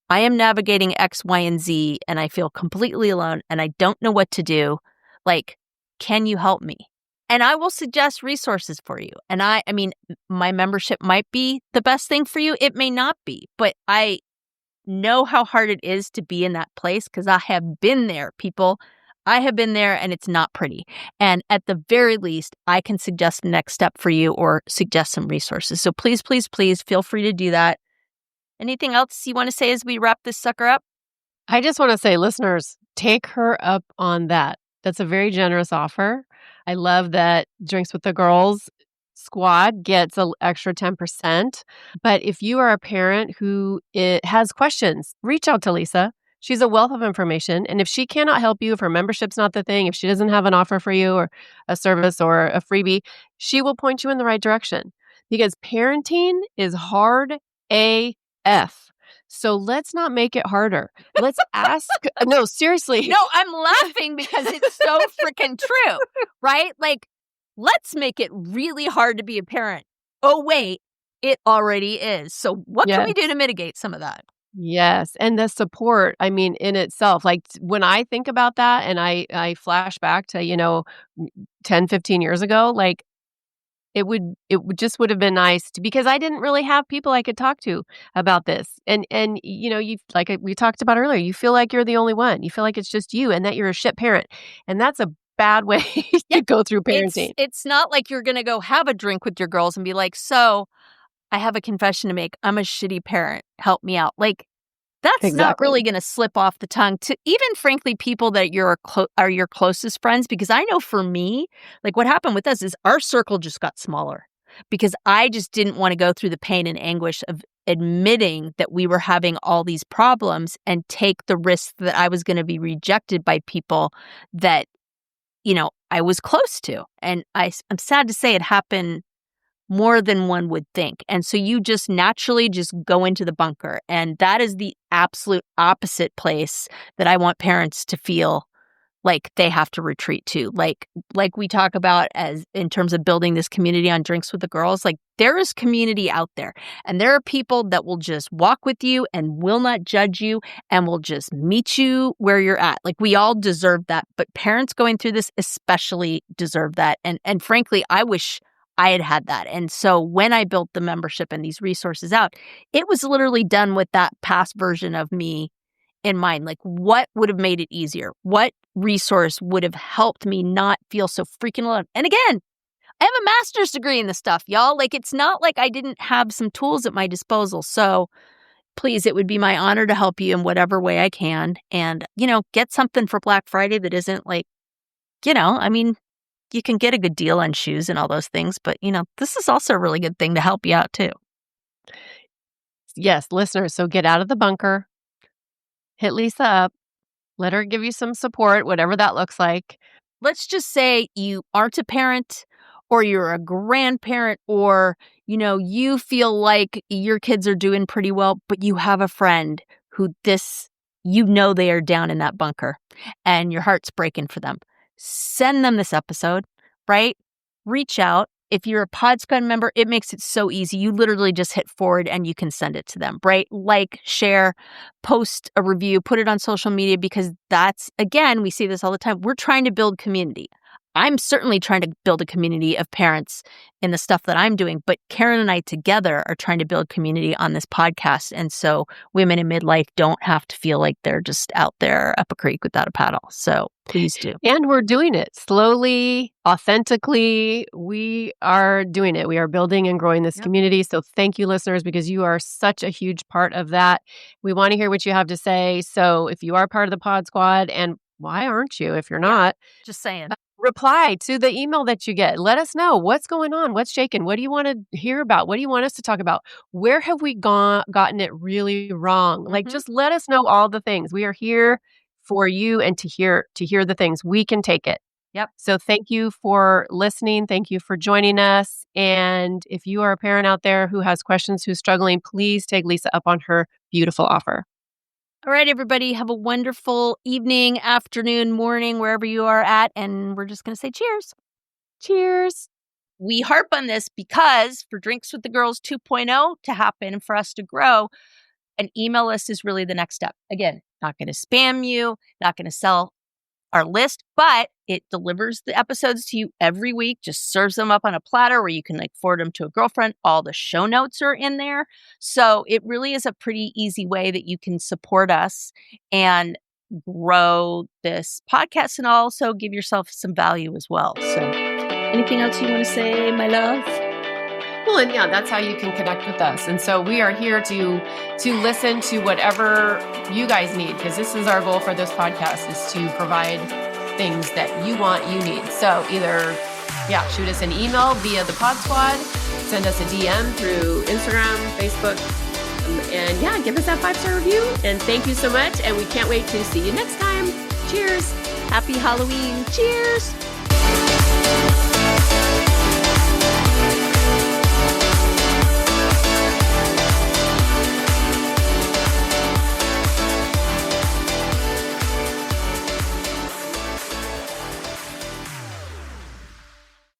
I am navigating X, Y, and Z and I feel completely alone and I don't know what to do, like, can you help me? And I will suggest resources for you. And I mean, my membership might be the best thing for you. It may not be, but I know how hard it is to be in that place because I have been there, people. I have been there and it's not pretty. And at the very least, I can suggest the next step for you or suggest some resources. So please, please, please feel free to do that. Anything else you want to say as we wrap this sucker up? I just want to say, listeners, take her up on that. That's a very generous offer. I love that Drinks with the Girls squad gets an extra 10%. But if you are a parent who has questions, reach out to Lisa. She's a wealth of information. And if she cannot help you, if her membership's not the thing, if she doesn't have an offer for you or a service or a freebie, she will point you in the right direction. Because parenting is hard AF. So let's not make it harder. Let's ask. No, seriously. No, I'm laughing because it's so freaking true, right? Like, let's make it really hard to be a parent. Oh, wait, it already is. So what can we do to mitigate some of that? Yes. And the support, I mean, in itself, like when I think about that and I flash back to, 10, 15 years ago, like it would just would have been nice because I didn't really have people I could talk to about this. And you like we talked about earlier, you feel like you're the only one. You feel like it's just you and that you're a shit parent. And that's a bad way to go through parenting. It's not like you're going to go have a drink with your girls and be like, so I have a confession to make. I'm a shitty parent. Help me out. Like, that's not really going to slip off the tongue to even, frankly, people that are your closest friends. Because I know for me, like what happened with us is our circle just got smaller because I just didn't want to go through the pain and anguish of admitting that we were having all these problems and take the risk that I was going to be rejected by people that I was close to. And I'm sad to say it happened more than one would think. And so you just naturally just go into the bunker. And that is the absolute opposite place that I want parents to feel like they have to retreat to. Like we talk about as in terms of building this community on Drinks with the Girls, like there is community out there. And there are people that will just walk with you and will not judge you and will just meet you where you're at. Like we all deserve that. But parents going through this especially deserve that. And frankly, I wish I had had that. And so when I built the membership and these resources out, it was literally done with that past version of me in mind. Like what would have made it easier? What resource would have helped me not feel so freaking alone? And again, I have a master's degree in this stuff, y'all. Like it's not like I didn't have some tools at my disposal. So please, it would be my honor to help you in whatever way I can. And, get something for Black Friday that isn't like, I mean, you can get a good deal on shoes and all those things, but, this is also a really good thing to help you out too. Yes, listeners, so get out of the bunker, hit Lisa up, let her give you some support, whatever that looks like. Let's just say you aren't a parent or you're a grandparent or, you feel like your kids are doing pretty well, but you have a friend who they are down in that bunker and your heart's breaking for them. Send them this episode, right? Reach out. If you're a Pod Squad member, it makes it so easy. You literally just hit forward and you can send it to them, right? Like, share, post a review, put it on social media because that's, again, we see this all the time. We're trying to build community. I'm certainly trying to build a community of parents in the stuff that I'm doing, but Karen and I together are trying to build community on this podcast. And so women in midlife don't have to feel like they're just out there up a creek without a paddle. So please do. And we're doing it slowly, authentically. We are doing it. We are building and growing this community. So thank you, listeners, because you are such a huge part of that. We want to hear what you have to say. So if you are part of the Pod Squad, and why aren't you if you're not? Just saying. Reply to the email that you get. Let us know what's going on, what's shaking, what do you want to hear about, what do you want us to talk about, where have we gotten it really wrong? Like, just let us know all the things. We are here for you and to hear the things. We can take it. Yep. So thank you for listening. Thank you for joining us. And if you are a parent out there who has questions, who's struggling, please take Lisa up on her beautiful offer. All right, everybody, have a wonderful evening, afternoon, morning, wherever you are at. And we're just going to say cheers. Cheers. We harp on this because for Drinks with the Girls 2.0 to happen and for us to grow, an email list is really the next step. Again, not going to spam you, not going to sell our list, but it delivers the episodes to you every week, just serves them up on a platter where you can forward them to a girlfriend. All the show notes are in there. So it really is a pretty easy way that you can support us and grow this podcast and also give yourself some value as well. So anything else you want to say, my love? Well, and yeah, that's how you can connect with us. And so we are here to listen to whatever you guys need, because this is our goal for this podcast, is to provide things that you want, you need. So either, shoot us an email via the Pod Squad, send us a DM through Instagram, Facebook, and give us that 5-star review. And thank you so much. And we can't wait to see you next time. Cheers. Happy Halloween. Cheers.